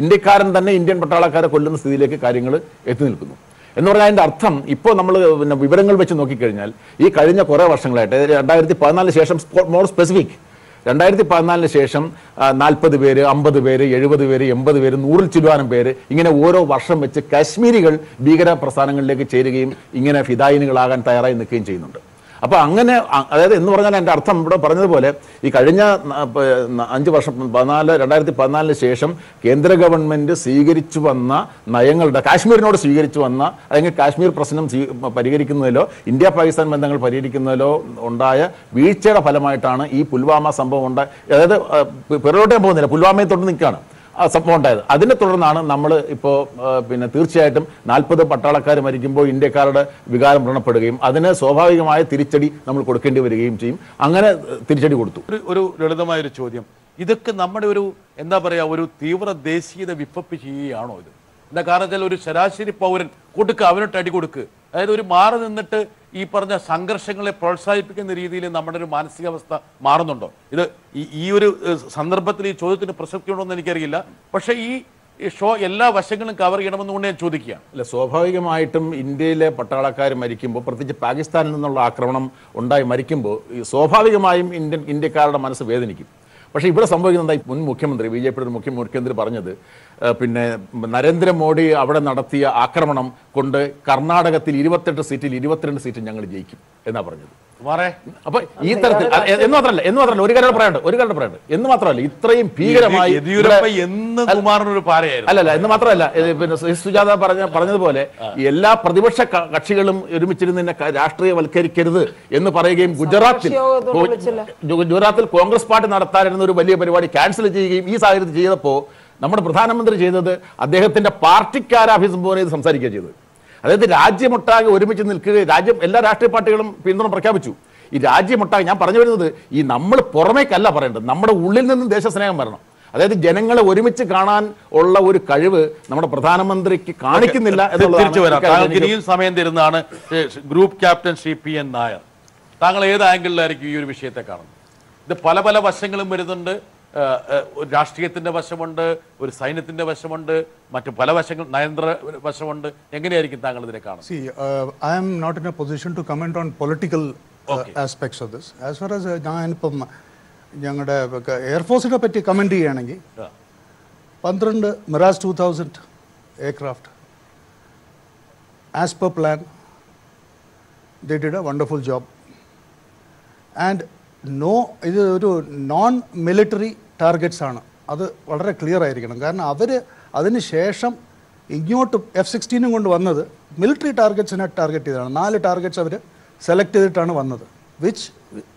ഇന്ത്യക്കാരൻ തന്നെ ഇന്ത്യൻ പട്ടാളക്കാരെ കൊല്ലുന്ന സ്ഥിതിയിലേക്ക് കാര്യങ്ങൾ എത്തി നിൽക്കുന്നു എന്ന് പറഞ്ഞാൽ അതിൻ്റെ അർത്ഥം ഇപ്പോൾ നമ്മൾ വിവരങ്ങൾ വെച്ച് നോക്കിക്കഴിഞ്ഞാൽ ഈ കഴിഞ്ഞ കുറേ വർഷങ്ങളായിട്ട് 2014 ശേഷം, മോർ സ്പെസിഫിക് 2014 ശേഷം 40 പേര്, 50 പേര്, 70 പേര്, 80 പേര്, 100-ൽ ചില്ലുവാനം പേര് ഇങ്ങനെ ഓരോ വർഷം വെച്ച് കാശ്മീരികൾ ഭീകര പ്രസ്ഥാനങ്ങളിലേക്ക് ചേരുകയും ഇങ്ങനെ ഫിദായിനുകളാകാൻ തയ്യാറായി നിൽക്കുകയും ചെയ്യുന്നുണ്ട്. അപ്പോൾ അങ്ങനെ, അതായത് എന്ന് പറഞ്ഞാൽ എൻ്റെ അർത്ഥം ഇവിടെ പറഞ്ഞതുപോലെ ഈ കഴിഞ്ഞ 5 വർഷം 2014 ശേഷം കേന്ദ്ര ഗവൺമെൻറ് സ്വീകരിച്ചു വന്ന നയങ്ങളുടെ, കാശ്മീരിനോട് സ്വീകരിച്ചു വന്ന, അല്ലെങ്കിൽ കാശ്മീർ പ്രശ്നം പരിഹരിക്കുന്നതിലോ ഇന്ത്യ പാകിസ്ഥാൻ ബന്ധങ്ങൾ പരിഹരിക്കുന്നതിലോ ഉണ്ടായ വീഴ്ചയുടെ ഫലമായിട്ടാണ് ഈ പുൽവാമ സംഭവം അതായത് പിറകോട്ട് ഞാൻ പോകുന്നില്ല, പുൽവാമയെ തൊട്ട് നിൽക്കുകയാണ് ആ സംഭവം ഉണ്ടായത്. അതിനെ തുടർന്നാണ് നമ്മൾ ഇപ്പോൾ തീർച്ചയായിട്ടും 40 പട്ടാളക്കാർ മരിക്കുമ്പോൾ ഇന്ത്യക്കാരുടെ വികാരം വ്രണപ്പെടുകയും അതിന് സ്വാഭാവികമായ തിരിച്ചടി നമ്മൾ കൊടുക്കേണ്ടി വരികയും ചെയ്യും. അങ്ങനെ തിരിച്ചടി കൊടുത്തു. ഒരു ലളിതമായൊരു ചോദ്യം, ഇതൊക്കെ നമ്മുടെ ഒരു എന്താ പറയുക ഒരു തീവ്ര ദേശീയത വിപ്പപ്പ് ചെയ്യുകയാണോ ഇത്? എന്താ കാരണം വെച്ചാൽ ഒരു ശരാശരി പൗരൻ കൊടുക്കുക, അവനോട്ട് അടി കൊടുക്കുക, അതായത് ഒരു മാറി നിന്നിട്ട് ഈ പറഞ്ഞ സംഘർഷങ്ങളെ പ്രോത്സാഹിപ്പിക്കുന്ന രീതിയിൽ നമ്മുടെ ഒരു മാനസികാവസ്ഥ മാറുന്നുണ്ടോ? ഇത് ഈ ഒരു സന്ദർഭത്തിൽ ഈ ചോദ്യത്തിന് പ്രസക്തി ഉണ്ടോ എന്ന് എനിക്കറിയില്ല. പക്ഷേ ഈ ഷോ എല്ലാ വശങ്ങളും കവർ ചെയ്യണമെന്നുകൊണ്ട് ഞാൻ ചോദിക്കുകയാണ്. അല്ല, സ്വാഭാവികമായിട്ടും ഇന്ത്യയിലെ പട്ടാളക്കാർ മരിക്കുമ്പോൾ, പ്രത്യേകിച്ച് പാകിസ്ഥാനിൽ നിന്നുള്ള ആക്രമണം ഉണ്ടായി മരിക്കുമ്പോൾ സ്വാഭാവികമായും ഇന്ത്യക്കാരുടെ മനസ്സ് വേദനിക്കും. പക്ഷേ ഇവിടെ സംഭവിക്കുന്നത് മുൻ മുഖ്യമന്ത്രി BJPയുടെ മുഖ്യമന്ത്രി പറഞ്ഞത് പിന്നെ നരേന്ദ്രമോദി അവിടെ നടത്തിയ ആക്രമണം കൊണ്ട് കർണാടകത്തിൽ 28 സീറ്റിൽ 22 സീറ്റ് ഞങ്ങൾ ജയിക്കും എന്നാ പറഞ്ഞത്. അപ്പൊ ഈ തരത്തിൽ എന്ന് മാത്രമല്ല ഒരു കാര്യം പറയാനുണ്ട് എന്ന് മാത്രമല്ല ഇത്രയും ഭീകരമായി അല്ലല്ല എന്ന് മാത്രമല്ല പിന്നെ സുജാത പറഞ്ഞതുപോലെ എല്ലാ പ്രതിപക്ഷ കക്ഷികളും ഒരുമിച്ചിരുന്ന് രാഷ്ട്രീയവൽക്കരിക്കരുത് എന്ന് പറയുകയും ഗുജറാത്തിൽ കോൺഗ്രസ് പാർട്ടി നടത്താനിരുന്ന ഒരു വലിയ പരിപാടി ക്യാൻസൽ ചെയ്യുകയും ഈ സാഹചര്യത്തിൽ ചെയ്തപ്പോ നമ്മുടെ പ്രധാനമന്ത്രി ചെയ്തത് അദ്ദേഹത്തിന്റെ പാർട്ടിക്കാരെ അഭിസംബോധന ചെയ്ത് സംസാരിക്കുക ചെയ്തത്. അതായത് രാജ്യമൊട്ടാകെ ഒരുമിച്ച് നിൽക്കുക, എല്ലാ രാഷ്ട്രീയ പാർട്ടികളും പിന്തുണ പ്രഖ്യാപിച്ചു. ഈ രാജ്യമൊട്ടാകെ ഞാൻ പറഞ്ഞു വരുന്നത് ഈ നമ്മൾ പുറമേക്കല്ല പറയേണ്ടത്, നമ്മുടെ ഉള്ളിൽ നിന്നും ദേശസ്നേഹം വരണം. അതായത് ജനങ്ങളെ ഒരുമിച്ച് കാണാൻ ഉള്ള ഒരു കഴിവ് നമ്മുടെ പ്രധാനമന്ത്രിക്ക് കാണിക്കുന്നില്ല എന്നുള്ളതാണ്. സമയം തരുന്നതാണ് group captain Shri PN Nair. താങ്കൾ ഏത് ആംഗിളിലായിരിക്കും ഈ ഒരു വിഷയത്തെ കാണുന്നത്? ഇത് പല പല വശങ്ങളും വരുന്നുണ്ട്. രാഷ്ട്രീയത്തിന്റെ വശമുണ്ട്, ഒരു സൈന്യത്തിന്റെ വശമുണ്ട്, മറ്റു പല വശങ്ങൾ, നയന്ത്ര വശമുണ്ട്. എങ്ങനെയായിരിക്കും താങ്കൾ ഇതിനെ കാണുന്നത്? See, I am not in a position to comment on political aspects of this. As far as ഞാനിപ്പം ഞങ്ങളുടെ എയർഫോഴ്സിനെ പറ്റി കമന്റ് ചെയ്യുകയാണെങ്കിൽ 12 Miraj 2000 aircraft as per plan they did a wonderful job. And ഇത് ഒരു നോൺ മിലിറ്ററി ടാർഗറ്റ്സ് ആണ്, അത് വളരെ clear ആയിരിക്കണം. കാരണം അവർ അതിന് ശേഷം ഇങ്ങോട്ട് F-16 കൊണ്ട് വന്നത് മിലിറ്ററി ടാർഗറ്റ്സിനെ ടാർഗറ്റ് ചെയ്തതാണ്. 4 ടാർഗറ്റ്സ് അവർ സെലക്ട് ചെയ്തിട്ടാണ് വന്നത്, which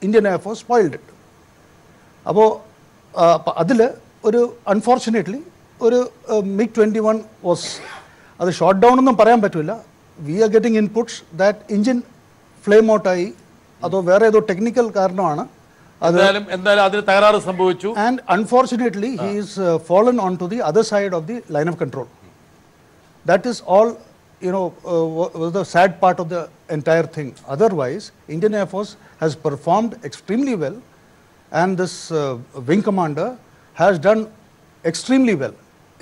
Indian air force spoiled it. അപ്പോൾ അതിൽ ഒരു അൺഫോർച്ചുനേറ്റ്ലി ഒരു MiG-21 വാസ്, അത് ഷോട്ട് ഡൗൺ ഒന്നും പറയാൻ പറ്റില്ല. We are getting inputs that engine flame ഔട്ടായി, അതോ വേറെ ഏതോ ടെക്നിക്കൽ കാരണമാണ് അതിന് തകരാറ് സംഭവിച്ചു. And unfortunately he is fallen onto the other side of the line of control. That is all, was the sad part of the entire thing. Otherwise, Indian Air Force has performed extremely well, and this wing commander has done extremely well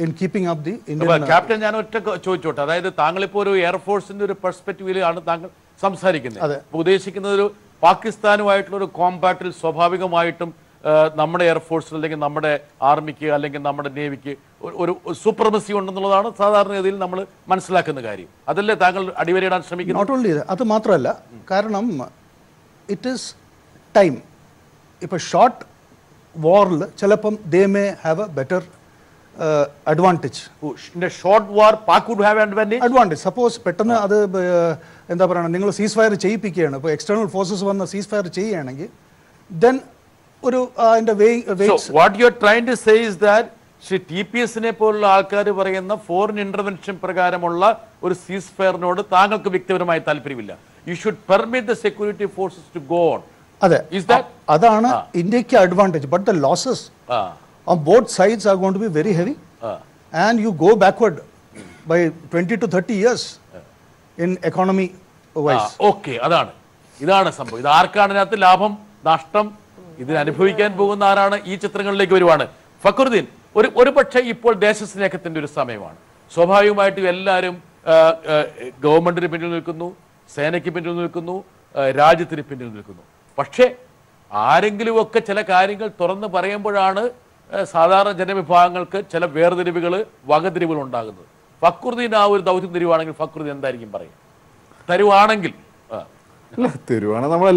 in keeping up the Indian. Captain, ഞാൻ ഒറ്റ ചോദിച്ചോട്ടെ, അതായത് താങ്കളിപ്പോ ഒരു എയർഫോഴ്സിന്റെ ഒരു പെർസ്പെക്റ്റീവിലാണ് താങ്കൾ സംസാരിക്കുന്നത്. ഉദ്ദേശിക്കുന്നത് ഒരു പാകിസ്ഥാനുമായിട്ടുള്ള ഒരു കോമ്പാക്റ്റിൽ സ്വാഭാവികമായിട്ടും നമ്മുടെ എയർഫോഴ്സിൽ അല്ലെങ്കിൽ നമ്മുടെ ആർമിക്ക് അല്ലെങ്കിൽ നമ്മുടെ നേവിക്ക് ഒരു സൂപ്രമസി ഉണ്ടെന്നുള്ളതാണ് സാധാരണഗതിയിൽ നമ്മൾ മനസ്സിലാക്കുന്ന കാര്യം. അതല്ലേ താങ്കൾ അടിവരയിടാൻ ശ്രമിക്കുന്നത്? നോട്ട് ഓൺലി അത് മാത്രമല്ല, കാരണം ഇറ്റ് ഈസ് ടൈം. ഇപ്പോൾ ഷോർട്ട് വാറിൽ ചിലപ്പം they may have a better advantage. Short war Pak would have advantage. Suppose പെട്ടെന്ന് അത് എന്താ പറയുക, നിങ്ങൾ സീസ് ഫയർ ചെയ്യിപ്പിക്കുകയാണ്, ഇപ്പോൾ എക്സ്റ്റേണൽ ഫോഴ്സസ് വന്ന് സീസ് ഫയർ ചെയ്യുകയാണെങ്കിൽ ദെൻ ഒരു അതിൻ്റെ what you are trying to say is that Shri TPS-നെ പോലുള്ള ആൾക്കാർ പറയുന്ന ഫോറിൻ ഇന്റർവെൻഷൻ പ്രകാരമുള്ള ഒരു സീസ് ഫയറിനോട് താങ്കൾക്ക് വ്യക്തിപരമായി താല്പര്യമില്ല. You should permit the security forces to go on. അതെ, അതാണ് ഇന്ത്യക്ക് advantage. But the losses on both sides are going to be very heavy, and you go backward by 20 to 30 years in economy wise. Okay, ഇതാണ് സംഭവം. ഇത് ആർക്കാണ് ഇതിനകത്ത് ലാഭം നഷ്ടം, ഇതിന് അനുഭവിക്കാൻ പോകുന്ന ആരാണ്? ഈ ചിത്രങ്ങളിലേക്ക് വരുവാണ്. ഫക്രുദ്ദീൻ, ഒരു പക്ഷേ ഇപ്പോൾ ദേശസ്നേഹത്തിന്റെ ഒരു സമയമാണ്. സ്വാഭാവികമായിട്ടും എല്ലാവരും ഗവൺമെന്റിന് പിന്നിൽ നിൽക്കുന്നു, സേനയ്ക്ക് പിന്നിൽ നിൽക്കുന്നു, രാജ്യത്തിന് പിന്നിൽ നിൽക്കുന്നു. പക്ഷേ ആരെങ്കിലുമൊക്കെ ചില കാര്യങ്ങൾ തുറന്ന് പറയുമ്പോഴാണ് സാധാരണ ജനവിഭാഗങ്ങൾക്ക് ചില വേർതിരിവുകൾ, വകതിരിവുകൾ ഉണ്ടാകുന്നത്. ഫക്രുദ്ദീൻ ആ ഒരു ദൗത്യം തരുവാണെങ്കിൽ ഫക്രുദ്ദീൻ എന്തായിരിക്കും പറയും? തരുവാണെങ്കിൽ തരുവാണെങ്കിൽ നമ്മൾ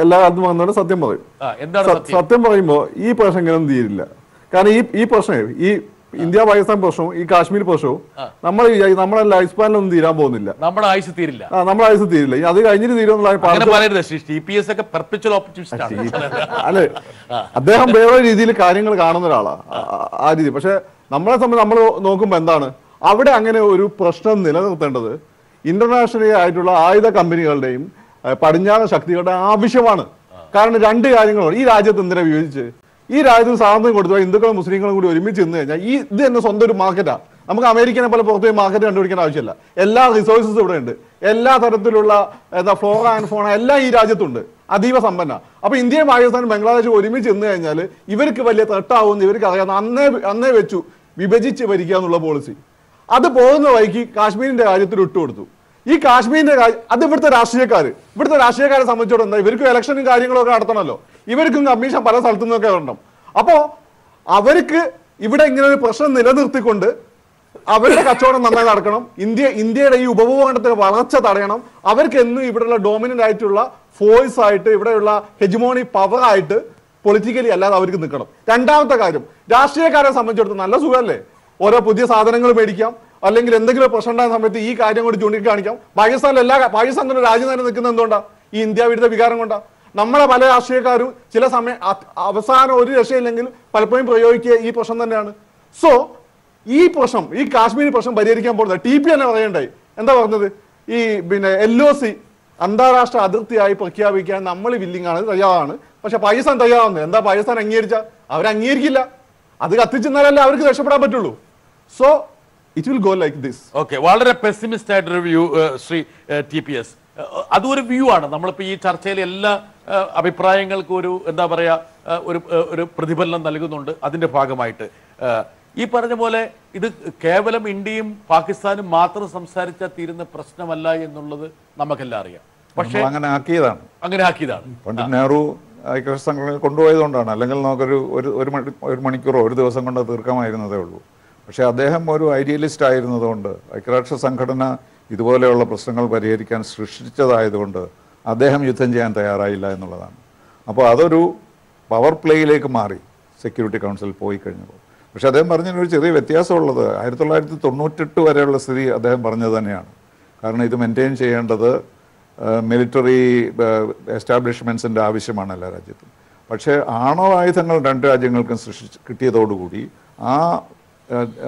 എല്ലാ കാലത്തും വന്നോണ്ട് സത്യം പറയും. എന്താണ് സത്യം പറയുമ്പോൾ ഈ പ്രശ്നം ഇങ്ങനെ തീരില്ല. കാരണം ഈ പ്രശ്നം, ഈ ഇന്ത്യ പാകിസ്ഥാൻ പ്രശ്നവും ഈ കാശ്മീർ പ്രശ്നവും നമ്മുടെ ലൈഫ് സ്പാനിലൊന്നും തീരാൻ പോകുന്നില്ല. നമ്മുടെ ആയുസ് തീരില്ല. നമ്മുടെ ആയുസ് തീരില്ല. അത് കഴിഞ്ഞിട്ട് തീരുമെന്നുള്ള അല്ലെ, അദ്ദേഹം വേറെ രീതിയിൽ കാര്യങ്ങൾ കാണുന്ന ഒരാളാണ് ആ രീതി. പക്ഷെ നമ്മളെ സംബന്ധിച്ച് നമ്മൾ നോക്കുമ്പോൾ എന്താണ് അവിടെ അങ്ങനെ ഒരു പ്രശ്നം നിലനിർത്തേണ്ടത് ഇന്റർനാഷണലി ആയിട്ടുള്ള ആയുധ കമ്പനികളുടെയും പടിഞ്ഞാറൻ ശക്തികളുടെ ആവശ്യമാണ്. കാരണം 2 കാര്യങ്ങളുണ്ട്. ഈ രാജ്യത്ത് എന്തിനാ വിഭജിച്ച് ഈ രാജ്യത്തിന് സ്വാതന്ത്ര്യം കൊടുത്തു ഹിന്ദുക്കളും മുസ്ലിങ്ങളും കൂടി ഒരുമിച്ച് നിന്ന് കഴിഞ്ഞാൽ ഇത് തന്നെ സ്വന്തം ഒരു മാർക്കറ്റാണ്. നമുക്ക് അമേരിക്കനെ പോലെ പുറത്തുപോയി മാർക്കറ്റ് കണ്ടുപിടിക്കേണ്ട ആവശ്യമില്ല. എല്ലാ റിസോഴ്സസും ഇവിടെ ഉണ്ട്. എല്ലാ തരത്തിലുള്ള ഫ്ലോറ ആൻഡ് ഫോണ എല്ലാം ഈ രാജ്യത്തുണ്ട്. അതീവ സമ്പന്ന. അപ്പൊ ഇന്ത്യയും പാകിസ്ഥാനും ബംഗ്ലാദേശും ഒരുമിച്ച് നിന്ന് കഴിഞ്ഞാൽ ഇവർക്ക് വലിയ തൊട്ടാവുമെന്ന് ഇവർക്ക് അറിയാം. അന്നേ വെച്ചു വിഭജിച്ച് ഭരിക്കുക എന്നുള്ള പോളിസി. അത് പോകുന്ന വഴിക്ക് കാശ്മീരിന്റെ കാര്യത്തിൽ ഇട്ടുകൊടുത്തു. ഈ കാശ്മീരിന്റെ കാര്യം അത് ഇവിടുത്തെ രാഷ്ട്രീയക്കാരെ സംബന്ധിച്ചോളം എന്താ, ഇവർക്കും ഇലക്ഷനും കാര്യങ്ങളൊക്കെ നടത്തണമല്ലോ. ഇവർക്കും കമ്മീഷൻ പല സ്ഥലത്തു നിന്നൊക്കെ വരണം. അപ്പോ അവർക്ക് ഇവിടെ ഇങ്ങനെ ഒരു പ്രശ്നം നിലനിർത്തിക്കൊണ്ട് അവരുടെ കച്ചവടം നന്നായി നടക്കണം. ഇന്ത്യയുടെ ഈ ഉപഭൂഖണ്ഡത്തിന്റെ വളർച്ച തടയണം. അവർക്ക് എന്നും ഇവിടെയുള്ള ഡോമിനന്റ് ആയിട്ടുള്ള ഫോഴ്സ് ആയിട്ട്, ഇവിടെയുള്ള ഹെജിമോണി പവർ ആയിട്ട് പൊളിറ്റിക്കലി അല്ലാതെ അവർക്ക് നിൽക്കണം. രണ്ടാമത്തെ കാര്യം, രാഷ്ട്രീയക്കാരെ സംബന്ധിച്ചിടത്തോളം നല്ല സുഖമല്ലേ, ഓരോ പുതിയ സാധനങ്ങൾ മേടിക്കാം, അല്ലെങ്കിൽ എന്തെങ്കിലും പ്രശ്നം ഉണ്ടായ സമയത്ത് ഈ കാര്യം കൊണ്ട് ചൂണ്ടിക്കാണിക്കാം. പാകിസ്ഥാനിൽ ഒരു രാജ്യം തന്നെ നിൽക്കുന്നത് എന്തുകൊണ്ടാ? ഈ ഇന്ത്യ വിരുദ്ധ വികാരം കൊണ്ടാ. നമ്മളെ പല രാഷ്ട്രീയക്കാരും ചില സമയം അവസാനം ഒരു രക്ഷയില്ലെങ്കിൽ പലപ്പോഴും പ്രയോഗിക്കുക ഈ പ്രശ്നം തന്നെയാണ്. സോ ഈ കാശ്മീർ പ്രശ്നം പരിഹരിക്കാൻ പോകുന്നത് TP തന്നെ പറയണ്ടായി. എന്താ പറഞ്ഞത്? ഈ LOC അന്താരാഷ്ട്ര അതിർത്തിയായി പ്രഖ്യാപിക്കാൻ നമ്മൾ വില്ലിംഗ് ആണ്, തയ്യാറാണ്. പക്ഷെ പാകിസ്ഥാൻ തയ്യാറാവുന്നത് എന്താ? പാകിസ്ഥാൻ അംഗീകരിച്ച അവരംഗീകരിക്കില്ല. അത് കത്തിച്ചെന്നാലല്ലേ അവർക്ക് രക്ഷപ്പെടാൻ പറ്റുള്ളൂ. So it will go like this. Okay, വളരെ പെസിമിസ്റ്റ് ആയിട്ടൊരു വ്യൂ ശ്രീ TPS. അതൊരു വ്യൂ ആണ്. നമ്മളിപ്പോൾ ഈ ചർച്ചയിൽ എല്ലാ അഭിപ്രായങ്ങൾക്കും ഒരു എന്താ പറയാ ഒരു പ്രതിഫലനം നൽകുന്നുണ്ട്. അതിന്റെ ഭാഗമായിട്ട് ഈ പറഞ്ഞ പോലെ ഇത് കേവലം ഇന്ത്യയും പാകിസ്ഥാനും മാത്രം സംസാരിച്ചാൽ തീരുന്ന പ്രശ്നമല്ല എന്നുള്ളത് നമുക്കെല്ലാം അറിയാം. പക്ഷേ അങ്ങനെ ആക്കിയതാണ്. പണ്ഡിറ്റ് നെഹ്റു ഐക്യരാഷ്ട്ര സംഘടനയിൽ കൊണ്ടുപോയതുകൊണ്ടാണ്. അല്ലെങ്കിൽ നമുക്കൊരു ഒരു മണിക്കൂറോ ഒരു ദിവസം കൊണ്ട് തീർക്കാമായിരുന്നതേ ഉള്ളൂ. പക്ഷേ അദ്ദേഹം ഒരു ഐഡിയലിസ്റ്റ് ആയിരുന്നതുകൊണ്ട്, ഐക്യരാഷ്ട്ര സംഘടന ഇതുപോലെയുള്ള പ്രശ്നങ്ങൾ പരിഹരിക്കാൻ സൃഷ്ടിച്ചതായതുകൊണ്ട് അദ്ദേഹം യുദ്ധം ചെയ്യാൻ തയ്യാറായില്ല എന്നുള്ളതാണ്. അപ്പോൾ അതൊരു പവർ പ്ലേയിലേക്ക് മാറി സെക്യൂരിറ്റി കൗൺസിൽ പോയി കഴിഞ്ഞപ്പോൾ. പക്ഷെ അദ്ദേഹം പറഞ്ഞതിനൊരു ചെറിയ വ്യത്യാസമുള്ളത് 1998 വരെയുള്ള സ്ഥിതി അദ്ദേഹം പറഞ്ഞത് തന്നെയാണ്. കാരണം ഇത് മെയിൻറ്റെയിൻ ചെയ്യേണ്ടത് മിലിറ്ററി എസ്റ്റാബ്ലിഷ്മെൻറ്റ്സിൻ്റെ ആവശ്യമാണ് എല്ലാ രാജ്യത്തും. പക്ഷേ ആണവായുധങ്ങൾ രണ്ട് രാജ്യങ്ങൾക്കും കിട്ടിയതോടുകൂടി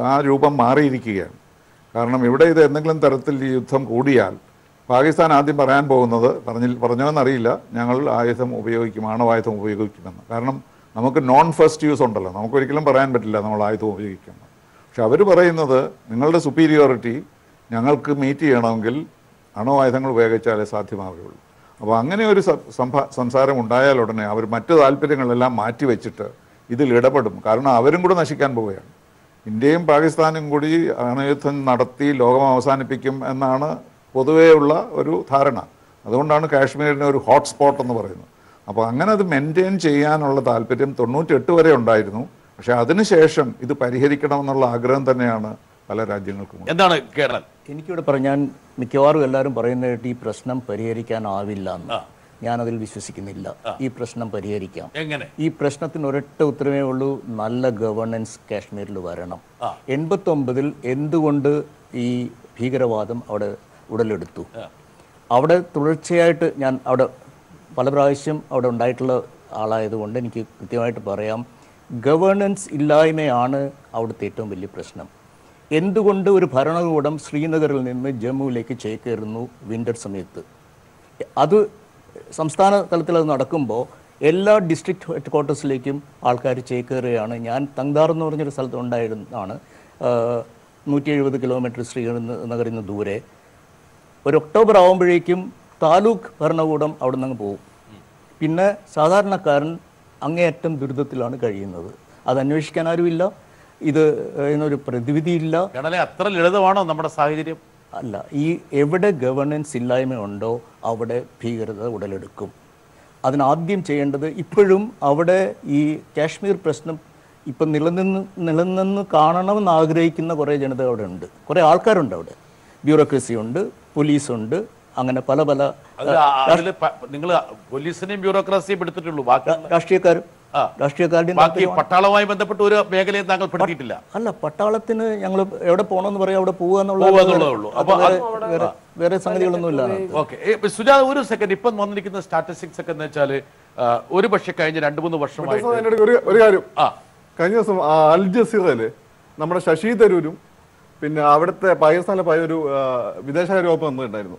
ആ രൂപം മാറിയിരിക്കുകയാണ്. കാരണം ഇവിടെ ഇത് എന്തെങ്കിലും തരത്തിൽ ഈ യുദ്ധം കൂടിയാൽ പാകിസ്ഥാൻ ആദ്യം പറയാൻ പോകുന്നത്, പറഞ്ഞോന്നറിയില്ല, ഞങ്ങൾ ആണവായുധം ഉപയോഗിക്കുമെന്ന്. കാരണം നമുക്ക് നോൺ ഫസ്റ്റ് യൂസ് ഉണ്ടല്ലോ, നമുക്കൊരിക്കലും പറയാൻ പറ്റില്ല നമ്മൾ ആയുധം ഉപയോഗിക്കുമെന്ന്. പക്ഷെ അവർ പറയുന്നത് നിങ്ങളുടെ സുപ്പീരിയോറിറ്റി ഞങ്ങൾക്ക് മീറ്റ് ചെയ്യണമെങ്കിൽ അണുവായുധങ്ങൾ ഉപയോഗിച്ചാലേ സാധ്യമാവുകയുള്ളൂ. അപ്പോൾ അങ്ങനെ ഒരു സംസാരം ഉണ്ടായാൽ ഉടനെ അവർ മറ്റു താല്പര്യങ്ങളെല്ലാം മാറ്റിവെച്ചിട്ട് ഇതിൽ ഇടപെടും. കാരണം അവരും കൂടെ നശിക്കാൻ പോവുകയാണ്. ഇന്ത്യയും പാകിസ്ഥാനും കൂടി അണുയുദ്ധം നടത്തി ലോകം അവസാനിപ്പിക്കും എന്നാണ് പൊതുവെയുള്ള ഒരു ധാരണ. അതുകൊണ്ടാണ് കാശ്മീരിനെ ഒരു ഹോട്ട്സ്പോട്ട് എന്ന് പറയുന്നത്. അപ്പോൾ അങ്ങനെ അത് മെയിൻറ്റെയിൻ ചെയ്യാനുള്ള താല്പര്യം 98 വരെ ഉണ്ടായിരുന്നു. പക്ഷെ അതിനുശേഷം ഇത് പരിഹരിക്കണമെന്നുള്ള ആഗ്രഹം തന്നെയാണ് പല രാജ്യങ്ങൾക്കും. എന്താണ് കേരളം? എനിക്കിവിടെ പറഞ്ഞാൽ മിക്കവാറും എല്ലാവരും പറയുന്നതായിട്ട് ഈ പ്രശ്നം പരിഹരിക്കാനാവില്ല എന്ന്. ഞാനതിൽ വിശ്വസിക്കുന്നില്ല. ഈ പ്രശ്നം പരിഹരിക്കാം. എങ്ങനെ? ഈ പ്രശ്നത്തിന് ഒരൊറ്റ ഉത്തരവേ ഉള്ളൂ, നല്ല ഗവർണൻസ് കാശ്മീരിൽ വരണം. 89 എന്തുകൊണ്ട് ഈ ഭീകരവാദം അവിടെ ഉടലെടുത്തു? അവിടെ തുടർച്ചയായിട്ട് ഞാൻ അവിടെ പല പ്രാവശ്യം അവിടെ ഉണ്ടായിട്ടുള്ള ആളായതുകൊണ്ട് എനിക്ക് കൃത്യമായിട്ട് പറയാം, ഗവേണൻസ് ഇല്ലായ്മയാണ് അവിടുത്തെ ഏറ്റവും വലിയ പ്രശ്നം. എന്തുകൊണ്ട് ഒരു ഭരണകൂടം ശ്രീനഗറിൽ നിന്ന് ജമ്മുവിലേക്ക് ചേക്കേറുന്നു വിൻ്റർ സമയത്ത്? അത് സംസ്ഥാന തലത്തിൽ അത് നടക്കുമ്പോൾ എല്ലാ ഡിസ്ട്രിക്ട് ഹെഡ് ക്വാർട്ടേഴ്സിലേക്കും ആൾക്കാർ ചേക്കേറുകയാണ്. ഞാൻ തങ്താർ എന്ന് പറഞ്ഞൊരു സ്ഥലത്ത് ഉണ്ടായിരുന്നതാണ്, 170 കിലോമീറ്റർ ശ്രീനഗറിൽ നിന്ന് ദൂരെ. ഒരു ഒക്ടോബർ ആകുമ്പോഴേക്കും താലൂക്ക് ഭരണകൂടം അവിടെ നിന്ന് പോകും. പിന്നെ സാധാരണക്കാരൻ അങ്ങേയറ്റം ദുരിതത്തിലാണ് കഴിയുന്നത്. അത് അന്വേഷിക്കാൻ ആരുമില്ല, ഇത് എന്നൊരു പ്രതിവിധിയില്ല. അത്ര ലളിതമാണോ നമ്മുടെ സാഹചര്യം? അല്ല, ഈ എവിടെ ഗവർണൻസ് ഇല്ലായ്മയുണ്ടോ അവിടെ ഭീകരത ഉടലെടുക്കും. അതിനാദ്യം ചെയ്യേണ്ടത്, ഇപ്പോഴും അവിടെ ഈ കാശ്മീർ പ്രശ്നം ഇപ്പം നിലനിന്ന് കാണണമെന്ന് ആഗ്രഹിക്കുന്ന കുറേ ജനത അവിടെ ഉണ്ട്, കുറേ ആൾക്കാരുണ്ട് അവിടെ. ബ്യൂറോക്രസി ഉണ്ട്, പോലീസുണ്ട്, അങ്ങനെ പല നിങ്ങൾ പോലീസിനെയും ബ്യൂറോക്രസിയും എടുത്തിട്ടുള്ളൂ. രാഷ്ട്രീയക്കാരുടെയും പട്ടാളവുമായി ബന്ധപ്പെട്ട ഒരു മേഖലയെ താങ്കൾ പെടുത്തിയിട്ടില്ല. അല്ല, പട്ടാളത്തിന് ഞങ്ങൾ എവിടെ പോകണമെന്ന് പറയാം, അവിടെ പോവുക എന്നുള്ള വേറെ സംഗതികളൊന്നുമില്ല. ഓക്കെ സുജാത, ഒരു സെക്കൻഡ്. ഇപ്പം വന്നിരിക്കുന്ന സ്റ്റാറ്റിസ്റ്റിക്സ് ഒക്കെ എന്ന് വെച്ചാൽ ഒരു പക്ഷേ കഴിഞ്ഞ 2-3 വർഷമായി ഒരു കാര്യം, കഴിഞ്ഞ ദിവസം അൽ ജസീറയില് നമ്മുടെ ശശി തരൂരും പിന്നെ അവിടുത്തെ പാകിസ്ഥാനിലെ ഒരു വിദേശകാര്യ വകുപ്പ് വന്നിട്ടുണ്ടായിരുന്നു,